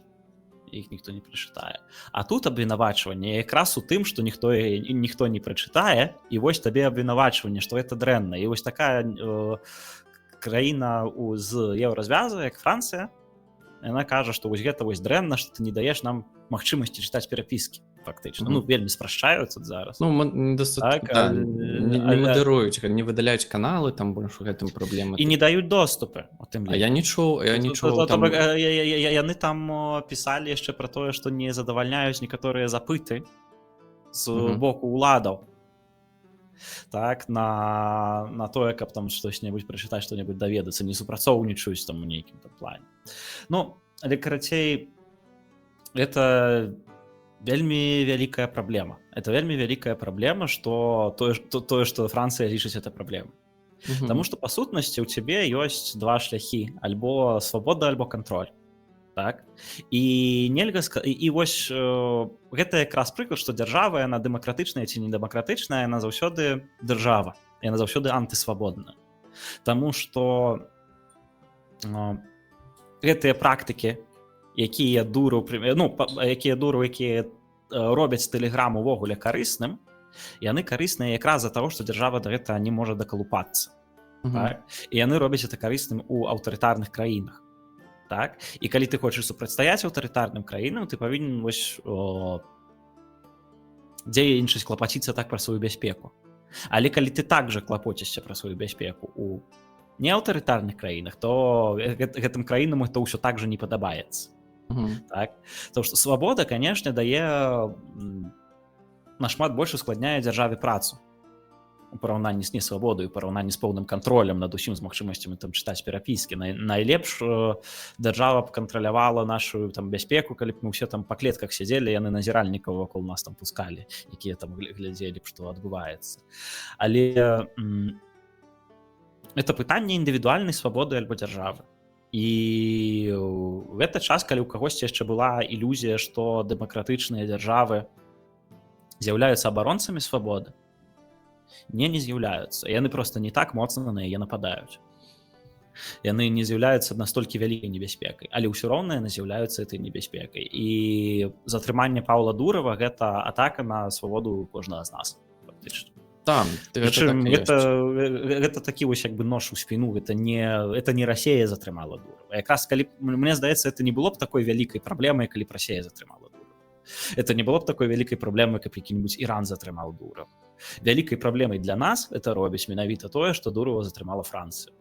іх ніхто не прачытае. А тут абвінавачванне якраз у тым, што ніхто не прачытае, і вось табе абвінавачванне, што гэта дрэнна. І вось такая краіна з еўразвяза, як Францыя, яна кажа, што вось гэта вось дрэнна, што ты не даеш нам магчымасці чытаць перапіскі, фактычна. Ну, вельмі спрашчаюць тут зараз. Ну, не мадыруюць, не выдаляюць каналы, там больш у гэтым праблема. І не даюць доступы. А я не чуў. Яны там пісалі яшчэ пра тое, што не задавальняюць некаторыя запыты з боку ўладаў. Так, на тое, каб там штось-небудзь прачытаць, што-небудзь даведацца, не супрацоўнічаюць там у нейкім там плане. Ну, але карацей, это вельмі вялікая праблема. Это вельмі вялікая праблема, што тое, што Францыя лічыць это праблемай. Таму што па сутнасці ў цябе ёсць два шляхі: альбо свабода, альбо кантроль. Так? І нельга і вось гэта якраз прыклад, што дзяржава, яна дэмакратычная ці недэмакратычная, яна заўсёды дзяржава, яна заўсёды антысвабодная. Таму што гэтыя практыкі, якія Дураў, якія робяць Тэлеграм увогуле карысным, яны карысныя якраз за таго, што дзяржава да гэтага не можа дакалупацца. Так? І яны робяць гэта карысным у аўтарытарных краінах. Так? І калі ты хочаш супрацьстаяць аўтарытарным краінам, ты павінен дзейнічаць, клапаціцца так пра сваю бяспеку. Але калі ты так жа клапоцішся пра сваю бяспеку у не аўтарытарных краінах, то гэтым краінам это ўсё так жа не падабаецца. Так? Тому што свабода, канешне, дае нашмат больш ускладняе дзяржаве працу у параўнанні з несвабодай, у параўнанні з поўным кантролем над усім, з магчымасцямі там чытаць перапіскі. Найлепш дзяржава б кантралявала нашу там бяспеку, калі б мы ўсе там па клетках сядзелі, яны назіральнікаў вакол нас там пускалі, якія там глядзелі б, што адбываецца. Але это пытанне індывідуальнай свабоды альбо дзяржавы. І гэта час, калі ў кагосьці яшчэ была ілюзія, што дэмакратычныя дзяржавы з'яўляюцца абаронцамі свабоды, не з'яўляюцца. Яны проста не так моцна на яе нападаюць. Яны не з'яўляюцца настолькі вялікай небяспекай, але ўсё роўна яны з'яўляюцца этой небяспекай. І затрыманне Паўла Дурава — гэта атака на свабоду кожнага з нас, фактычна. Там, гэта такі вось як бы нож у спіну, это не Расія затрымала Дурава. Якраз калі, мне здаецца, это не было б такой вялікай праблемай, калі б Расія затрымала Дурава. Это не было б такой вялікай праблемай, каб які-небудзь Іран затрымаў Дурава. Вялікай праблемай для нас это робіць менавіта тое, што Дурава затрымала Францыя.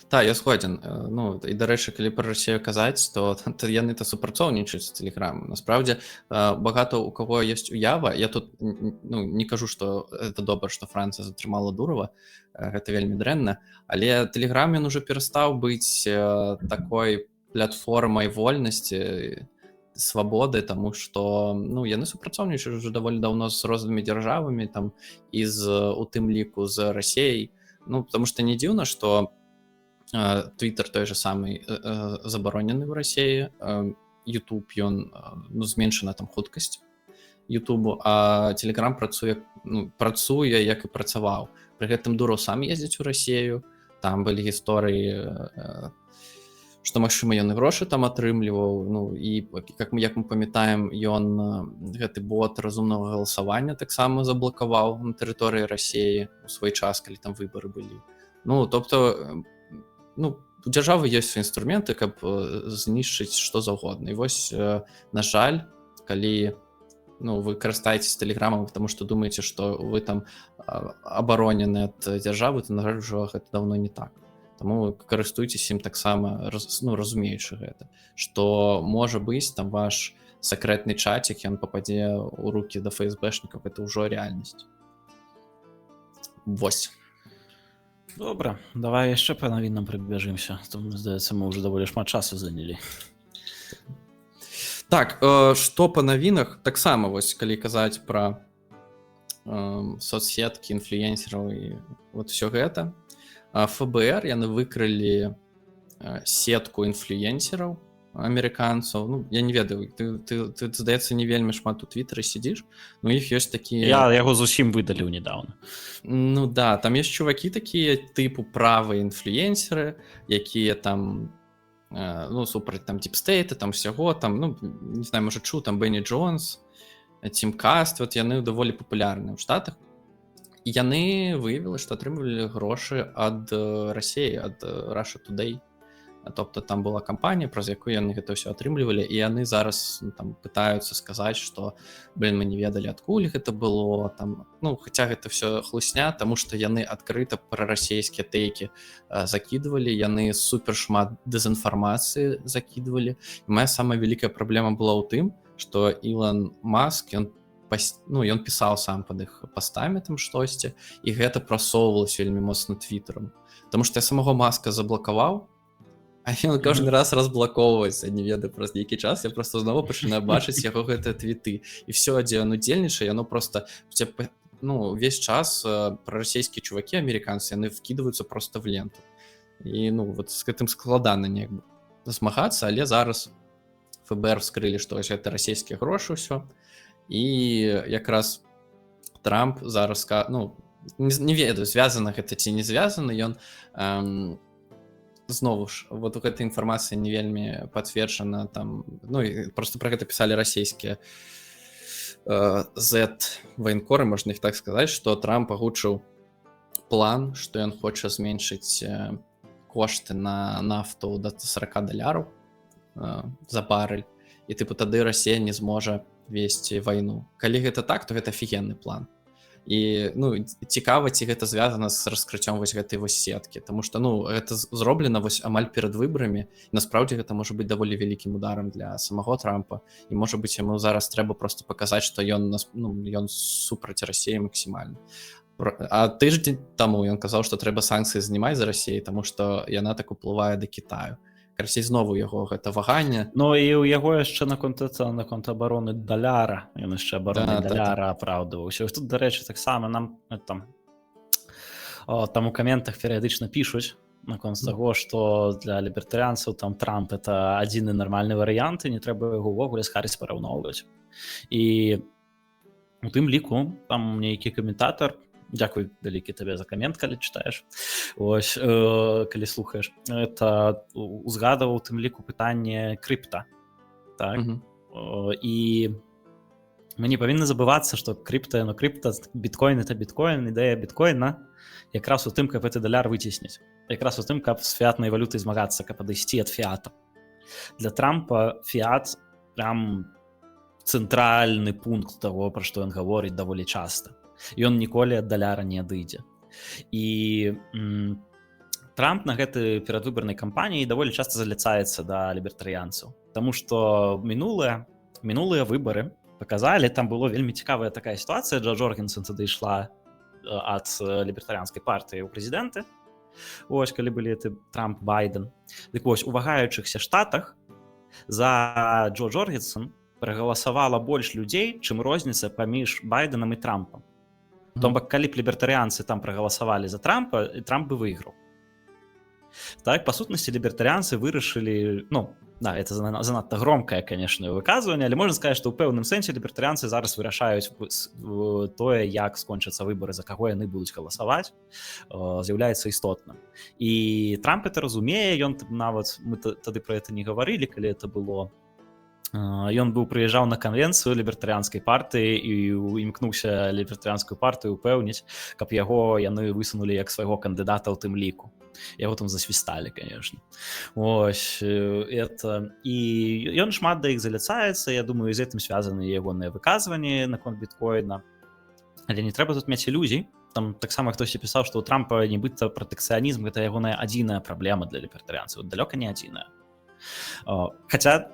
Так, я згоден. Ну, і, до речі, коли про Росію казаць, то яны то супрацоўнічаюць з Телеграмом. Насправді, багато у кого є уява. Я тут не кажу, що це добре, що Франція затрымала Дурова. Гэта вельмі дрэнна. Але Телеграм, ён уже перестаў быць такой платформай вольнасці, свободы, тому что яны супрацоўнічаюць уже даволі давно з рознымі дзяржавамі, там, і у тым ліку з Расіяй. Потому что не дзіўна, што Твиттер той же самый забаронены в России, YouTube, ён зменшана там хуткасць YouTube, а Telegram працуе, як і працаваў. Пры гэтым Дуров сам ездзіць у Россию, там былі гісторыі, што магчыма ён і грошы там атрымліваў, і як мы памятаем, ён гэты бот разумнага галасавання таксама заблакаваў на тэрыторыі России у свой час, калі там выбары былі. Тобто у дзяржавы ёсць інструменты, каб знішчыць што заўгодна. І вось, на жаль, калі вы карыстаецесь Телеграмам, потому што думаеце, што вы там абаронены ад дзяржавы, то, на жаль, ужо гэта даўно не так. Таму карыстуйцеся ім таксама, разумеючы гэта, што можа быць там ваш сакрэтны чатик, ён пападзе ў рукі да ФСБшнікаў, гэта ўжо рэальнасць. Вось. Добра, давай яшчэ па навінам прыбяжымся. Там, здаецца, мы ўжо даволі шмат часу занялі. Так, што па навінах, таксама вось, калі казаць пра соцсеткі, інфлюенсераў і вот всё гэта, ФБР, яны выкрылі сетку інфлюенсераў амерыканцаў. Я не ведаю, ты здаецца, не вельмі шмат у Твиттері сидзіш, но іх ёсць такія... Я яго зусім выдаліў недавно. Да, там ёсць чувакі такія тыпу правыя інфлюенсеры, якія там супраць там дипстейта, там всяго, там, не знаю, можа чуў, там Бенні Джонс, Тімкаст, вот яны даволі папулярныя ў Штатах. І яны выявілі, што атрымлівалі грошы ад Расіі, ад Russia Today. Тобто там была кампанія, праз якую яны гэта ўсё атрымлівалі, і яны зараз там пытаюцца сказаць, што мы не ведалі, адкуль гэта было, там, хаця гэта ўсё хлусня, таму што яны адкрыта прарасійскія тэйкі закідвалі, яны супер шмат дэзінфармацыі закідвалі. І моя самая вялікая праблема была ў тым, што Ілон Маск, ён пісаў сам пад іх пастамі там штосьці, і гэта прасоўвалася вельмі моцна Твіттерам. Таму што я самого Маска заблакаваў, а ён кожны раз разблакоўваецца, не ведаю, праз нейкі час, я просто зноwu пачынаю бачыць яго гэтыя твіты. І все, дзе ён удзельнічае, яно просто весь час прарасійскія чувакі, амерыканцы, яны вкідваюцца просто в ленту. І вот з гэтым складана неяк змагацца, але зараз ФБР вскрылі, што гэта расійскія грошы ўсё. І якраз Трамп зараз, не ведаю, звязана гэта ці не звязана, ён знову ж, вот гэта інфармацыя не вельмі пацверджана там, і просто пра гэта пісалі расійскія Z-ваенкоры, можна іх так сказаць, што Трамп агучыў план, што ён хоча зменшыць кошты на нафту да $40 за барэль, і тады Расія не зможа весці вайну. Калі гэта так, то гэта афігенны план. і ну цікава, ці гэта звязана з раскрыццём вось гэтай вось сеткі, тому што ну гэта зроблена вось амаль перад выбарамі, насправді гэта можа быць даволі вялікім ударам для самого Трампа, і можа быць яму зараз трэба просто паказаць, што ён ён супраць Расіі максімальна. А тыждзень таму ён казаў, што трэба санкцыі знімаць за Расіяй, таму што яна так уплывае да Кітаю. Карацей, знову яго гэта ваганне. Ну і ў яго яшчэ наконт абароны даляра, ён яшчэ абароны даляра апраўдваўся. Тут, дарэчы, таксама нам там у каментах перыядычна пішуць наконт таго, што для лібертарыянцаў там Трамп это адзіны нармальны варыянт, і не трэба яго ўвогуле з Харріс параўноўваць. І у тым ліку там нейкі каментатар, дзякуй вялікі табе за камент, калі чытаеш, ось, калі слухаеш, это узгадаваў у тым ліку пытанне крыпта, так? І мы не павінны забывацца, што крыпта, біткоін это біткоін, ідэя біткоіна якраз у тым, каб гэты даляр выцесніць, якраз у тым, каб з фіатнай валютай змагацца, каб адысці ад фіата. Для Трампа фіат прям цэнтральны пункт таго, пра што ён гаворыць даволі часта. Ён ніколі ад даляра не адыдзе. І Трамп на гэтай перадвыбарнай кампаніі даволі часта заляцаецца да лібертарыянцаў, таму што мінулыя выбары паказалі, там было вельмі цікавая такая сітуацыя, Джо Джоргенсен тады ішла ад лібертарыянскай партыі ў прэзідэнты, ось калі былі Трамп, Байден. Дык вось, у вагаючыхся штатах за Джо Джоргенсен прагаласавала больш людзей, чым розніца паміж Байденам і Трампам. Том бок, калі б лібертарыянцы там прагаласавалі за Трампа, Трамп бы выйграў. Так, па сутнасці, лібертарыянцы вырашылі, ну, да, это занадта громкае, канешне, выказванне, але можна сказаць, што ў пэўным сэнсе лібертарыянцы зараз вырашаюць тое, як скончацца выбары, за каго яны будуць галасаваць, з'яўляецца істотным. І Трамп это разумее, ён нават, мы тады пра гэта не гаварылі, калі это было, ён быў прыязджаў на канвенцыю лібертарыянскай партыі і імкнуўся лібертарыянскую партыю упэўніць, каб яго яны высунулі як свайго кандыдата ў тым ліку. Яго там засвісталі, конечно. Ось, это... І ён шмат да іх заляцаецца, я думаю, з гэтым звязаны ягоныя выказванні наконт біткоіна. Але не трэба тут мець ілюзій. Там таксама хтосьці пісаў, што у Трампа нібыта пратэкцыянізм гэта ягоная адзіная праблема для лібертарыянцаў. Далёка не адзіная. Хаця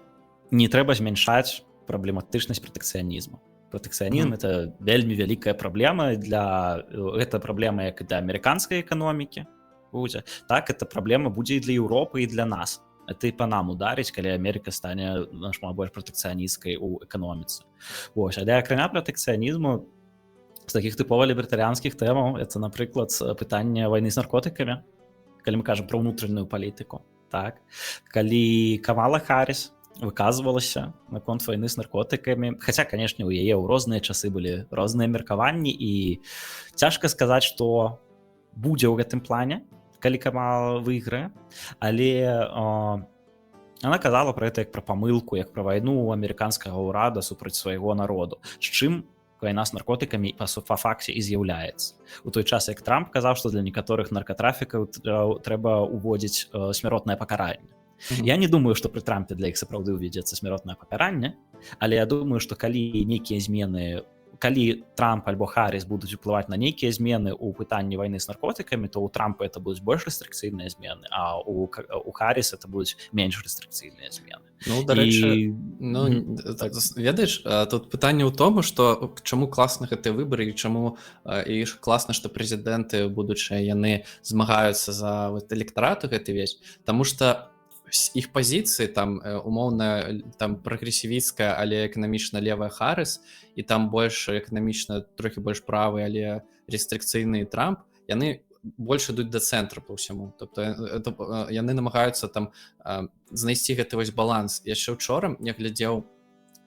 не трэба змяншаць праблематычнасць пратэкцыянізму. Пратэкцыянізм это вельмі вялікая праблема, гэта праблема як і для амерыканскай эканомікі будзе, так это праблема будзе і для Еўропы, і для нас. Это і па нам ударыць, калі Амерыка стане нашмат больш пратэкцыяністкай у эканоміцы. Вось, але акрамя пратэкцыянізму з такіх тыпова лібертарыянскіх тэмаў, это, напрыклад, пытанне вайны з наркотыкамі, калі мы кажам пра ўнутраную палітыку. Так? Калі Камала Харріс выказвалася наконт вайны з наркотыкамі, хаця, канешне, у яе ў розныя часы былі розныя меркаванні, і цяжка сказаць, што будзе ў гэтым плане, калі Камала выйграе, але она казала пра гэта як пра памылку, як пра вайну амерыканскага ўрада супраць свайго народу, з чым вайна з наркотыкамі па факце і з'яўляецца. У той час, як Трамп казаў, што для некаторых наркатрафікаў трэба ўводзіць смяротнае пакаранне. Я не думаю, што пры Трампе для іх сапраўды ўведзецца смяротнае пакаранне, але я думаю, што калі нейкія змены, калі Трамп альбо Харріс будуць уплываць на нейкія змены ў пытанні вайны з наркотыкамі, то ў Трампа это будуць больш рэстрыкцыйныя змены, а у Харріс это будуць менш рэстрыкцыйныя змены. Ну, дарэчы, ведаеш, тут пытанне ў тому, што чаму класна гэтыя выбары і чаму і класна, што прэзідэнты будучыя яны змагаюцца за электарату гэты весь, таму што іх пазіцыі там умоўна там прагрэсівісцкая, але эканамічна левая Харріс, і там больш эканамічна трохі больш правы, але рэстрыкцыйны Трамп, яны больш ідуць да цэнтру па ўсяму. Тобто яны намагаюцца там знайсці гэты вось баланс. Яшчэ учора я глядзеў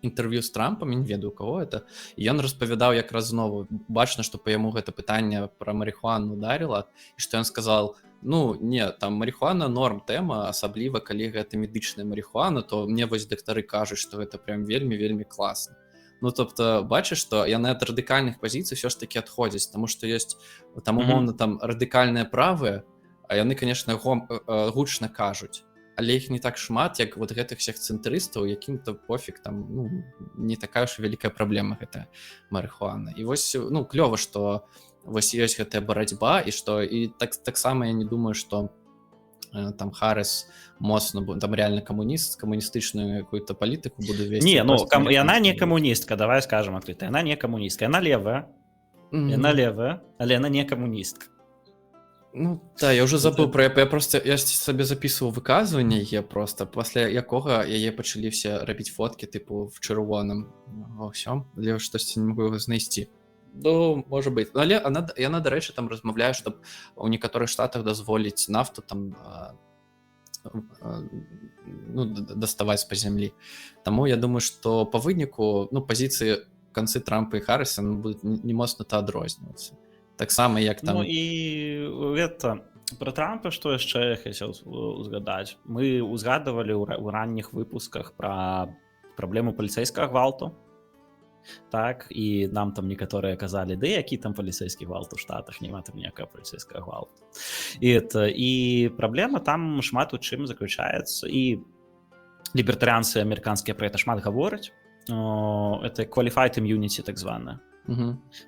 інтэрв'ю з Трампам, я не ведаю у каго это, і ён распавядаў якраз знову, бачна, што па яму гэта пытанне пра марихуану ударыла, і што ён сказал: ну, не, там марихуана норм тэма, асабліва калі гэта медычная марихуана, то мне вось дактары кажуць, што гэта прям вельмі-вельмі класна. Ну, тобто, бачыш, што яны ад радыкальных пазіцый ўсё ж такі адходзяць, таму што ёсць там умоўна там радыкальныя правыя, а яны, конечно, гучна кажуць. але іх не так шмат, як вот гэтых всех цэнтрыстаў, якім-то пофіг, там, ну, не такая ж вялікая праблема гэта марыхуана. І вось, ну, клёва, што вось ёсць гэтая барацьба, і што і таксама я не думаю, што там Харрис моцна, там реально камуністычную какую-то палітыку буду весці. Не, ну, яна не камуністка, давай скажем адкрыта, яна не камуністка, яна левая, але яна не камуністка. Ну, да, я ўжо забыў пра я сабе запісваў выказванне яе просто, пасля якога яе пачалі все рабіць фоткі тыпу в чырвоным ва ўсём, але штосьці не могу яго знайсці. Ну, можа быць, але яна, дарэчы, там размаўляе, што ў некаторых штатах дазволіць нафту там ну, даставаць па зямлі. Таму я думаю, што па выніку, ну, пазіцыі канцы Трампа і Харріса будуць не моцна-то адрознівацца. Таксама як там... Ну і гэта, пра Трампа што яшчэ я хацеў узгадаць. Мы узгадывалі ў ранніх выпусках пра праблему паліцэйскага гвалту. Так, і нам там некаторыя казалі, ды які там паліцэйскі гвалт у Штатах, няма там ніякага паліцэйскага гвалту. І праблема там шмат у чым заключаецца, і лібертарыянцы амерыканскія пра гэта шмат гавораць. Это qualified immunity, так званая.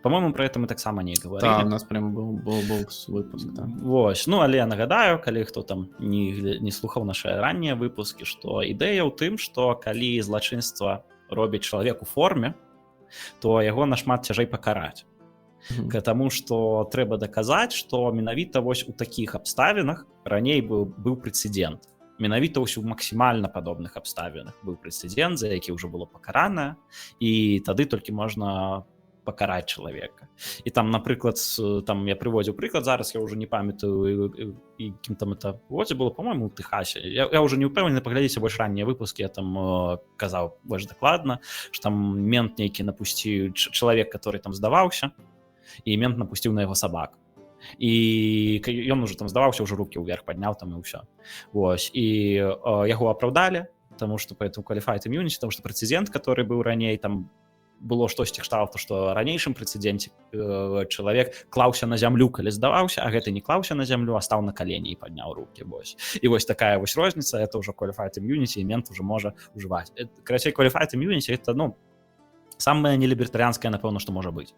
По-моему, про это мы таксама не говорили. Да, у нас прям был выпуск, да. Вось, ну, але я нагадаю, калі хто там не слухаў нашыя раннія выпускі, што ідэя ў тым, што калі злачынства робіць чалавек у форме, то яго нашмат цяжэй пакараць. Таму што трэба даказаць, што менавіта вось у такіх абставінах раней быў прэцэдэнт. Менавіта ўсё ў максімальна падобных абставінах быў прэцэдэнт, за які ўжо было пакарана, і тады толькі можна пакараць чалавека. І там, напрыклад, там я прыводзіў прыклад, зараз я ўжо не памятаю, якім там это годзе было, по-моему, у Тэхасе. Я ўжо не ўпэўнены, паглядзіце больш раннія выпускі, я там казаў больш дакладна, што там мент нейкі напусціў, чалавек, который там здаваўся, і мент напусціў на яго сабак. І ён уже там здаваўся, уже рукі ўверх падняў там і ўсё. Вось, і яго апраўдалі, таму што поэтому qualified immunity, таму што прэцэдэнт, который быў раней, там было штосьці кшталту, што ранейшым прэцэдэнце чалавек клаўся на зямлю, калі здаваўся, а гэты не клаўся на зямлю, а стаў на калені і падняў рукі. Вось. І вось такая вось розніца, это ўжо qualified immunity, і мент уже можа ўжываць. Карацей, qualified immunity, это, ну, самае нелібертарыянскае, напэўна, што можа быць,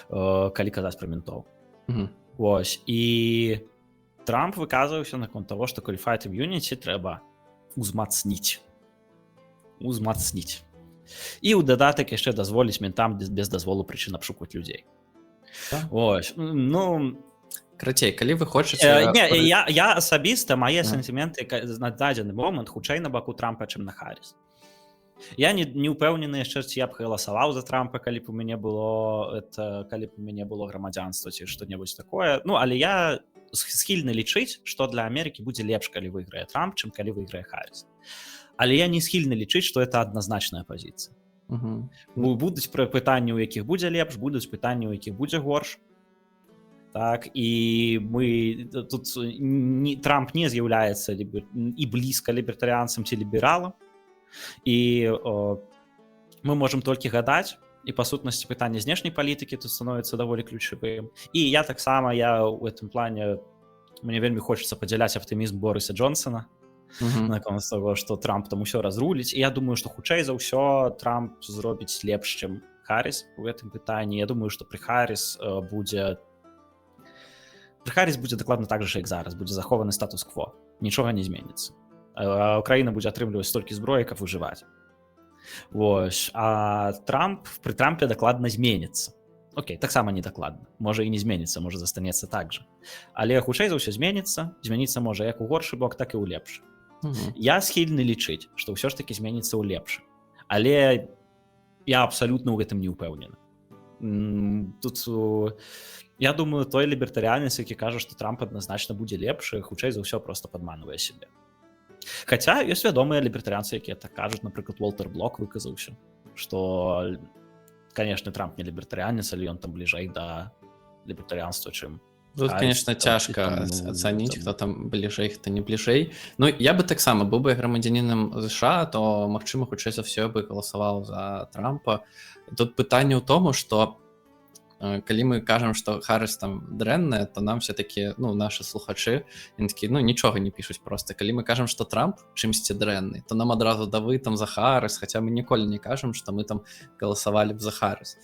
калі казаць пра ментоў. Вось. І Трамп выказваўся наконт таго, што qualified immunity трэба узмацніць. І ў дадатак яшчэ дазволіць ментам без дазволу прычын абшукваць людзей. Ось, ну, карацей, калі вы хочаце... Я асабіста, мае сентыменты на дадзены момант хутчэй на баку Трампа, чым на Харріс. Я не ўпэўнены яшчэ, ці я б галасаваў за Трампа, калі б у мяне было грамадзянства ці што-небудзь такое. Ну, але я схільны лічыць, што для Амерыкі будзе лепш, калі выйграе Трамп, чым калі выйграе Харріс. Але я не схільны лічыць, што это адназначная пазіцыя. Будуць пытанні, у якіх будзе лепш, будуць пытанні, у якіх будзе горш. Так, і мы тут Трамп не з'яўляецца і блізка лібертарыянцам ці лібералам. І мы можам толькі гадаць, і па сутнасці пытання знешняй палітыкі тут становіцца даволі ключавым. І я таксама, у гэтым плане, мне вельмі хочацца падзяляць аптымізм Борыса Джонсона, наконт таго, што Трамп там усё разруліць. І я думаю, што хутчэй за ўсё Трамп зробіць лепш, чым Харріс у гэтым пытанні. Я думаю, што пры Харріс будзе дакладна так жа, як зараз, будзе захованы статус-кво. Нічога не зменіцца. Украіна будзе атрымліваць столькі зброі, каб выжываць. Вось. А пры Трампе дакладна зменіцца. Окей, таксама не дакладна. Можа і не зменіцца, можа застанецца так жа. Але хутчэй за ўсё зменіцца. Зменіцца можа як у горшы бок, так і ў лепшы. Я схільны лічыць, што ўсё ж такі зменіцца ў лепшы. Але я абсалютна ў гэтым не ўпэўнены. Тут, я думаю, той лібертарыянец, які кажа, што Трамп адназначна будзе лепшы, хутчэй за ўсё проста падманвае сябе. Хаця ёсць вядомыя лібертарыянцы, якія так кажуць, напрыклад, Уолтер Блок выказаўся, што, канешне, Трамп не лібертарыянец, але ён там бліжэй да лібертарыянства, чым Тут, конечно, цяжка ацаніць, хто там бліжэй, хто не бліжэй. Ну, я бы таксама быў бы грамадзянінам США, то, магчыма, хутчэй за ўсё бы галасаваў за Трампа. Тут пытанне ў тому, што калі мы кажам, што Харрыс там дрэнная, то нам все-таки, ну, нашы слухачы, яны такі, ну, нічога не пішуць просто. Калі мы кажам, што Трамп чымсьці дрэнны, то нам адразу да вы там за Харрыс, хаця мы ніколі не кажам, што мы там галасавалі б за Харрыс.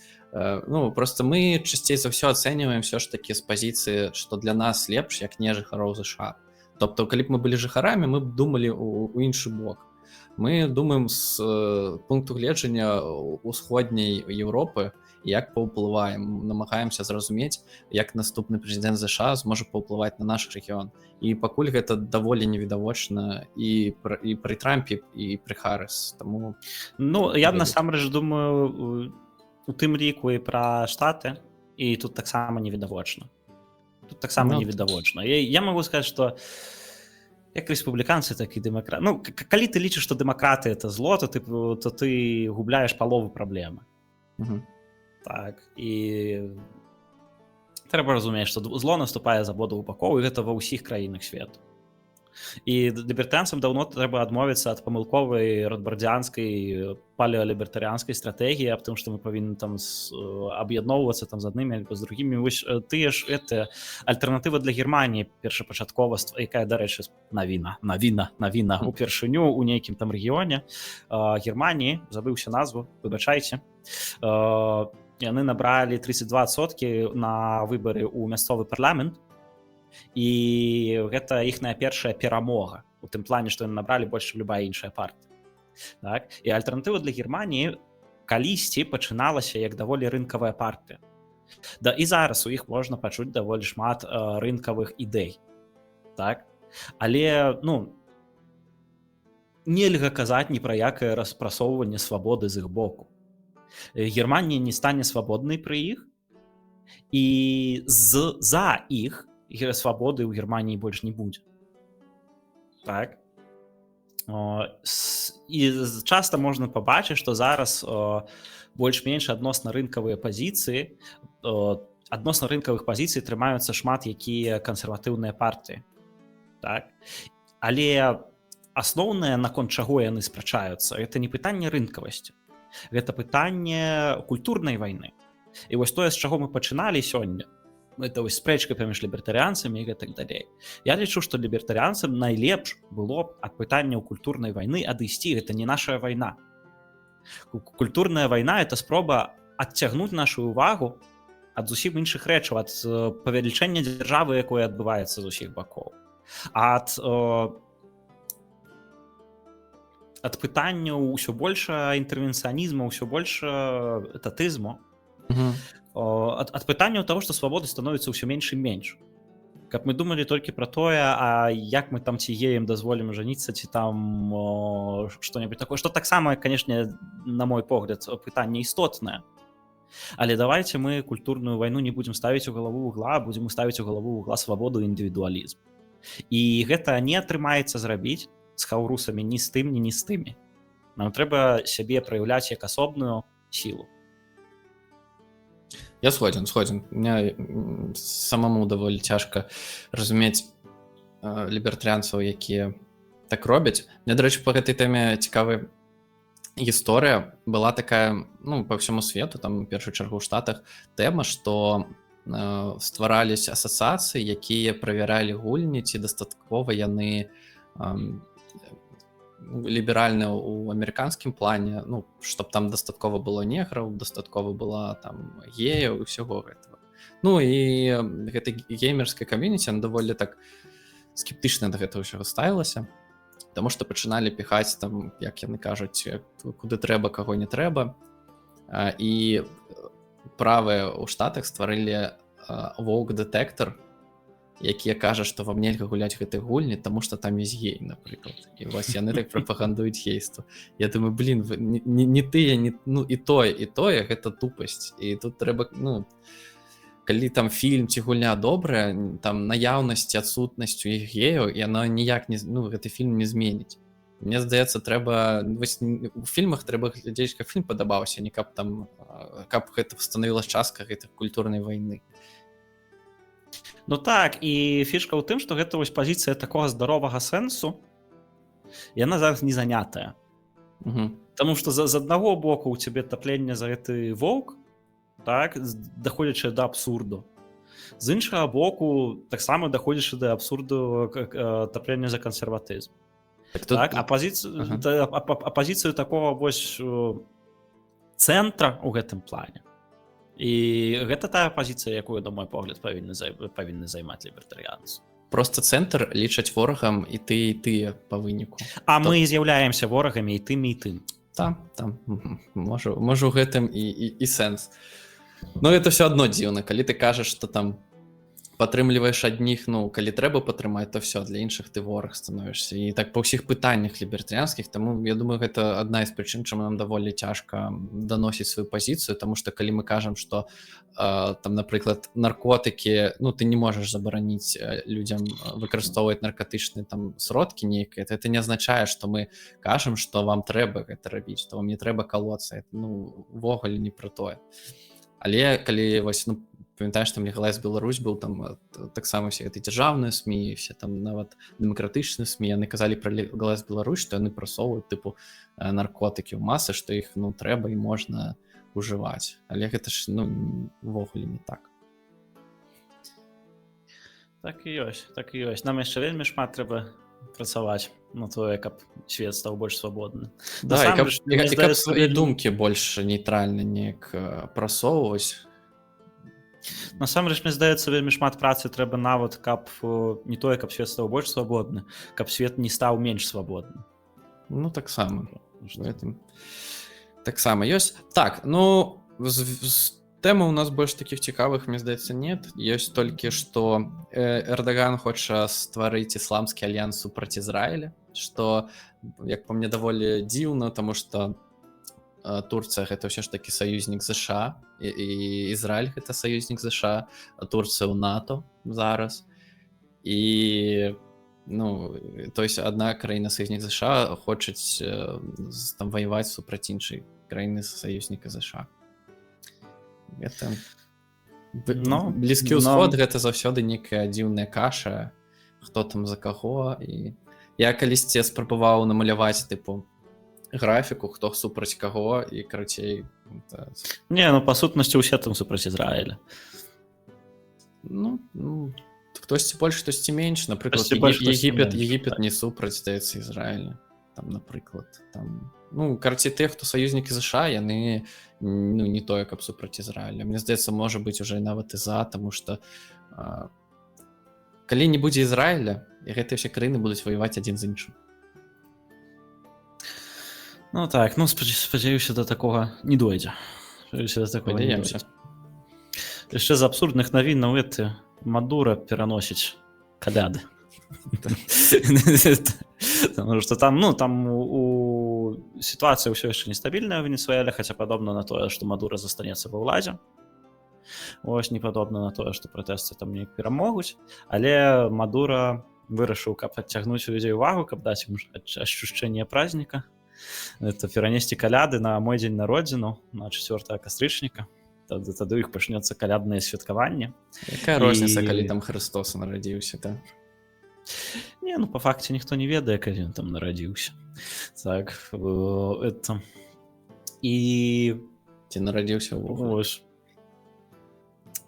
Ну, просто мы часцей за ўсё ацэньваем все ж такі з пазіцыі, што для нас лепш, як не жыхароў ЗША. Тобто, калі б мы былі жыхарамі, мы б думалі у іншы бок. Мы думаем з пункту гледжання усходняй Еўропы, як паўплываем, намагаемся зразумець, як наступны прэзідэнт ЗША зможа паўплываць на наш рэгіён. І пакуль гэта даволі невідавочна і пры Трампе, і пры Харрыс. Таму... Ну, я насамрэч думаю, у тым ліку і пра Штаты, і тут таксама невідавочна. Невідавочна. Я магу сказаць, што як рэспубліканцы, так і дэмакраты. Ну, калі ты лічыш, што дэмакраты это зло, то ты губляеш палову праблемы. Так, і трэба разумець, што зло наступае з абодвух бакоў, і гэта ва ўсіх краінах свету. І лібертарыянцам даўно трэба адмовіцца ад памылковай радбардзянскай палеолібертарыянскай стратэгіі аб тым, што мы павінны там аб'ядноўвацца там з аднымі альбо з другімі. Вось тыя ж гэта альтэрнатыва для Германіі першапачаткова, якая, дарэчы, навіна упершыню ў нейкім там рэгіёне Германіі, забыўся назву, выбачайце, яны набралі 32% на выбары ў мясцовы парламент, і гэта іхная першая перамога у тым плане, што яны набралі больш, чым любая іншая партыя. Так? І альтэрнатыва для Германіі калісьці пачыналася як даволі рынкавая партыя. Да, і зараз у іх можна пачуць даволі шмат рынкавых ідэй. Так? Але, ну, нельга казаць ні пра якае распрасоўванне свабоды з іх боку. Германія не стане свабоднай пры іх, і за іх свабоды ў Германіі больш не будзе. Так? І часта можна пабачыць, што зараз больш-менш адносна рынкавыя пазіцыі, адносна рынкавых пазіцый трымаюцца шмат якія кансерватыўныя партыі. Так? Але асноўнае, наконт чаго яны спрачаюцца, гэта не пытанне рынкавасці. Гэта пытанне культурнай вайны. І вось тое, з чаго мы пачыналі сёння, это вось спрэчка паміж лібертарыянцамі і гэтак далей. Я лічу, што лібертарыянцам найлепш было ад пытанняў культурнай вайны адысці. Гэта не наша вайна. Культурная вайна — это спроба адцягнуць нашу ўвагу ад зусім іншых рэчаў, ад павелічэння дзяржавы, якое адбываецца з усіх бакоў. Ад пытанняў ўсё больш інтэрвенцыянізму, ўсё больш этатызму, ад пытанняў таго, што свабоды становіцца ўсё менш і менш. Каб мы думалі толькі пра тое, а як мы там ці геям дазволім жаніцца, ці там што-небудзь такое, што таксама, канешне, на мой погляд, пытанне істотнае. Але давайце мы культурную вайну не будзем ставіць у галаву угла, а будзем ставіць у галаву угла свабоду і індывідуалізм. І гэта не атрымаецца зрабіць з хаўрусамі ні з тым, ні з тымі. Нам трэба сябе праяўляць як асобную сілу. Я згоден. Мне самому даволі цяжка разумець лібертарыянцаў, якія так робяць. Мне, дарэчы, па гэтай тэме цікавая гісторыя. Была такая, ну, па ўсяму свету, там, у першую чаргу ў Штатах, тэма, што ствараліся асацыяцыі, якія правяралі гульні, ці дастаткова яны ліберальны ў амерыканскім плане, ну, чтоб там дастаткова было неграў, дастаткова была там геяў і ўсяго гэтага. Ну і гэта геймерская камьюніці, яна даволі так скептычна да гэтага ўсяго ставілася, таму што пачыналі піхаць там, як яны кажуць, куды трэба, каго не трэба. І правыя ў Штатах стварылі воўк-дэтэктар, якія кажа, што вам нельга гуляць гэтай гульні, таму што там ёсць гей, напрыклад. І вось яны так прапагандуюць гейства. Я думаю, блин, не тыя, ну і тое, гэта тупасць. І тут трэба, ну, калі там фільм ці гульня добрая, там наяўнасць, адсутнасць у іх геяў, яно ніяк не, ну, гэты фільм не зменіць. Мне здаецца, трэба, вось у фільмах трэба глядзець, каб фільм падабаўся, не каб там, каб гэта становілася часткай гэтай культурнай вайны. Ну так, і фішка ў тым, што гэта вось пазіцыя такога здаровага сэнсу, яна зараз не занятая. Таму што з аднаго боку ў цябе тапленне за гэты воўк, так, даходзячы да абсурду. З іншага боку, таксама даходзячы да абсурду таплення за кансерватызм. Так тут... Так, апазіцыю такого вось цэнтра ў гэтым плане. І гэта тая пазіцыя, якую, на мой погляд, павінны займаць лібертарыянцы. Просто цэнтр лічаць ворагам і тыя па выніку. А мы з'яўляемся ворагамі і тым, і тым. Там можа у гэтым і сэнс. Но это все адно дзіўна, калі ты кажаш, што там падтрымліваеш адніх, ну, калі трэба падтрымаць, то все, для іншых ты вораг становішся. І так па ўсіх пытаннях лібертарыянскіх, таму я думаю, гэта адна з прычын, чаму нам даволі цяжка даносіць сваю пазіцыю, таму што калі мы кажам, што там, напрыклад, наркотыкі, ну, ты не можаш забараніць людзям выкарыстоўваць наркатычныя там сродкі нейкія, это не азначае, што мы кажам, што вам трэба гэта рабіць, што вам не трэба калоцца, ну, увогуле не пра тое. Але калі вось, ну, памятаеш, там «Голос Беларусь» быў, там таксама все гэты дзяржаўныя СМІ, все там нават дэмакратычныя СМІ, яны казалі пра «Голос Беларусь», што яны прасоўваюць тыпу наркотыкі ў масы, што іх, ну, трэба і можна ужываць. Але гэта ж, ну, увогуле не так. Так і ёсць. Нам яшчэ вельмі шмат трэба працаваць на тое, каб свет стаў больш свабодны. Да, і каб свае думкі больш нейтральна неяк прасоўваць. Насамрэч, мне здаецца, вельмі шмат працы трэба нават, каб не тое, каб свет стаў больш свабодны, каб свет не стаў менш свабодны. Ну, таксама. Таксама ёсць. Так, ну, з тэмы у нас больш такіх цікавых, мне здаецца, нет. Ёсць толькі, што Эрдаган хоча стварыць ісламскі альянс супраць Ізраіля, што, як па мне, даволі дзіўна, таму што Турцыя гэта ўсё ж такі саюзнік ЗША, і Ізраіль гэта саюзнік ЗША, а Турцыя ў НАТО зараз. І, ну, то есть адна краіна саюзнік ЗША хочуць там ваяваць супраць іншай краіны саюзніка ЗША. Гэта... Блізкі ўсход гэта заўсёды некая дзіўная каша, хто там за каго. І я калісьці спрабаваў намаляваць, тыпу, графіку, хто супраць каго, і, карацей... Не, ну, па сутнасці, усе там супраць Ізраіля. Ну, хтосьці больш, хтосьці менш. Напрыклад, Егіпет не супраць, здаецца, Ізраіля. Там, напрыклад, там... Ну, карацей, тыя, хто саюзнікі ЗША, яны, ну, не тое, каб супраць Ізраіля. Мне здаецца, можа быць уже нават і за, таму што калі не будзе Ізраіля, і гэтыя ўсе краіны будуць ваяваць адзін з іншым. Ну так, ну спадзяюся, да такога не дойдзе. Яшчэ з абсурдных навін на гэты Мадура пераносіць каляды. Таму што там, ну, там у сітуацыя ўсё яшчэ нестабільная ў Венесуэле, хаця падобна на тое, што Мадура застанецца ва ўладзе. Ось, не падобна на тое, што пратэсты там неяк перамогуць, але Мадура вырашыў, каб адцягнуць у людзей увагу, каб даць ім ачушчэнне празніка. Это перанесці каляды на мой дзень народзіну, на 4 кастрычніка. Тады ў іх пачнецца каляднае святкаванне. Якая розніца, калі там Хрыстос нарадзіўся, так? Не, ну, па факце ніхто не ведае, калі ён там нарадзіўся. Так, это... І... Ці нарадзіўся ўвогуле?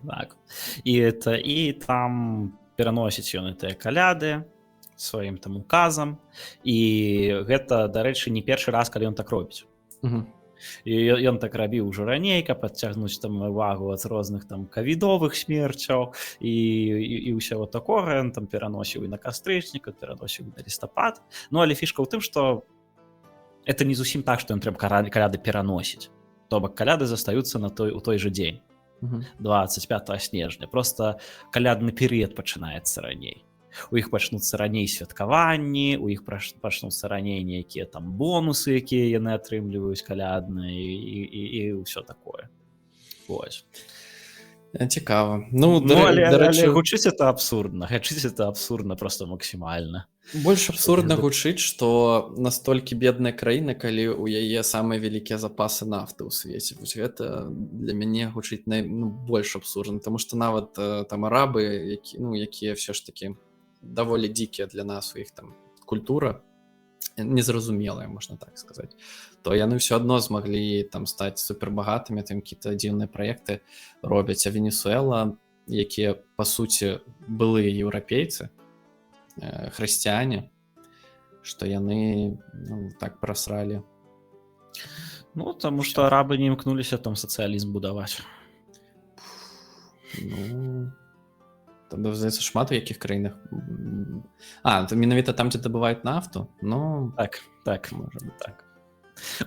Так. І там пераносіць ён гэтыя каляды сваім там указам, і гэта, дарэчы, не першы раз, калі ён так робіць. І ён так рабіў ужо раней, каб адцягнуць там увагу ад розных там кавідовых смерчаў і ўсяго такога. Ён там пераносіў і на кастрычніка, пераносіў на лістапад. Ну, але фішка ў тым, што это не зусім так, што ён трэба каляды пераносіць. То бок каляды застаюцца у той жа дзень, 25 снежня. Просто калядны перыяд пачынаецца раней. У іх пачнуцца раней святкаванні, у іх пачнуцца раней нейкія там бонусы, якія яны атрымліваюць калядныя і ўсё такое. Вось. Цікава. Але гучыць это абсурдна просто максімальна. Больш абсурдна гучыць, што настолькі бедная краіна, калі ў яе самыя вялікія запасы нафты ў свеце. Вось гэта для мяне гучыць больш абсурдна, таму што нават там арабы, якія ўсё ж такі даволі дзікія для нас, у іх там культура, незразумелыя, можна так сказаць, то яны ўсё адно змаглі там стаць супербагатымі, там какие-то дзіўныя праекты робяць. А Венесуэла, якія па суці былыя еўрапейцы, хрысціяне, што яны так прасралі. Ну, таму што арабы не імкнуліся там сацыялізм будаваць. Ну, там, здаецца, шмат у якіх краінах. То менавіта там, дзе дабываюць нафту? Ну, Так. можа быць так.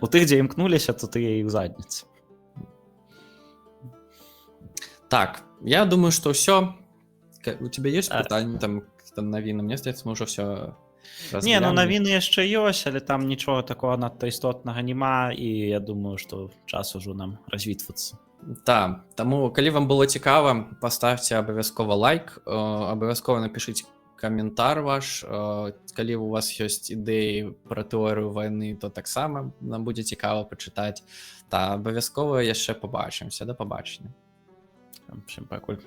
У тых, дзе імкнуліся, то тыя і ў задніцы. Так, я думаю, што ўсё. У тебя ёсць пытанні там навіны? Мне здаецца, мы ўжо ўсё Не, ну навіны яшчэ ёсць, але там нічога такога надта істотнага няма, і я думаю, што час ужо нам развітвацца. Так, таму калі вам было цікава, паставьце абавязкова лайк, абавязкова напішыце каментар ваш, калі у вас ёсць ідэі пра тэорыю вайны, то таксама нам будзе цікава пачытаць. Абавязкова яшчэ пабачымся, да пабачення. Всім пакуль.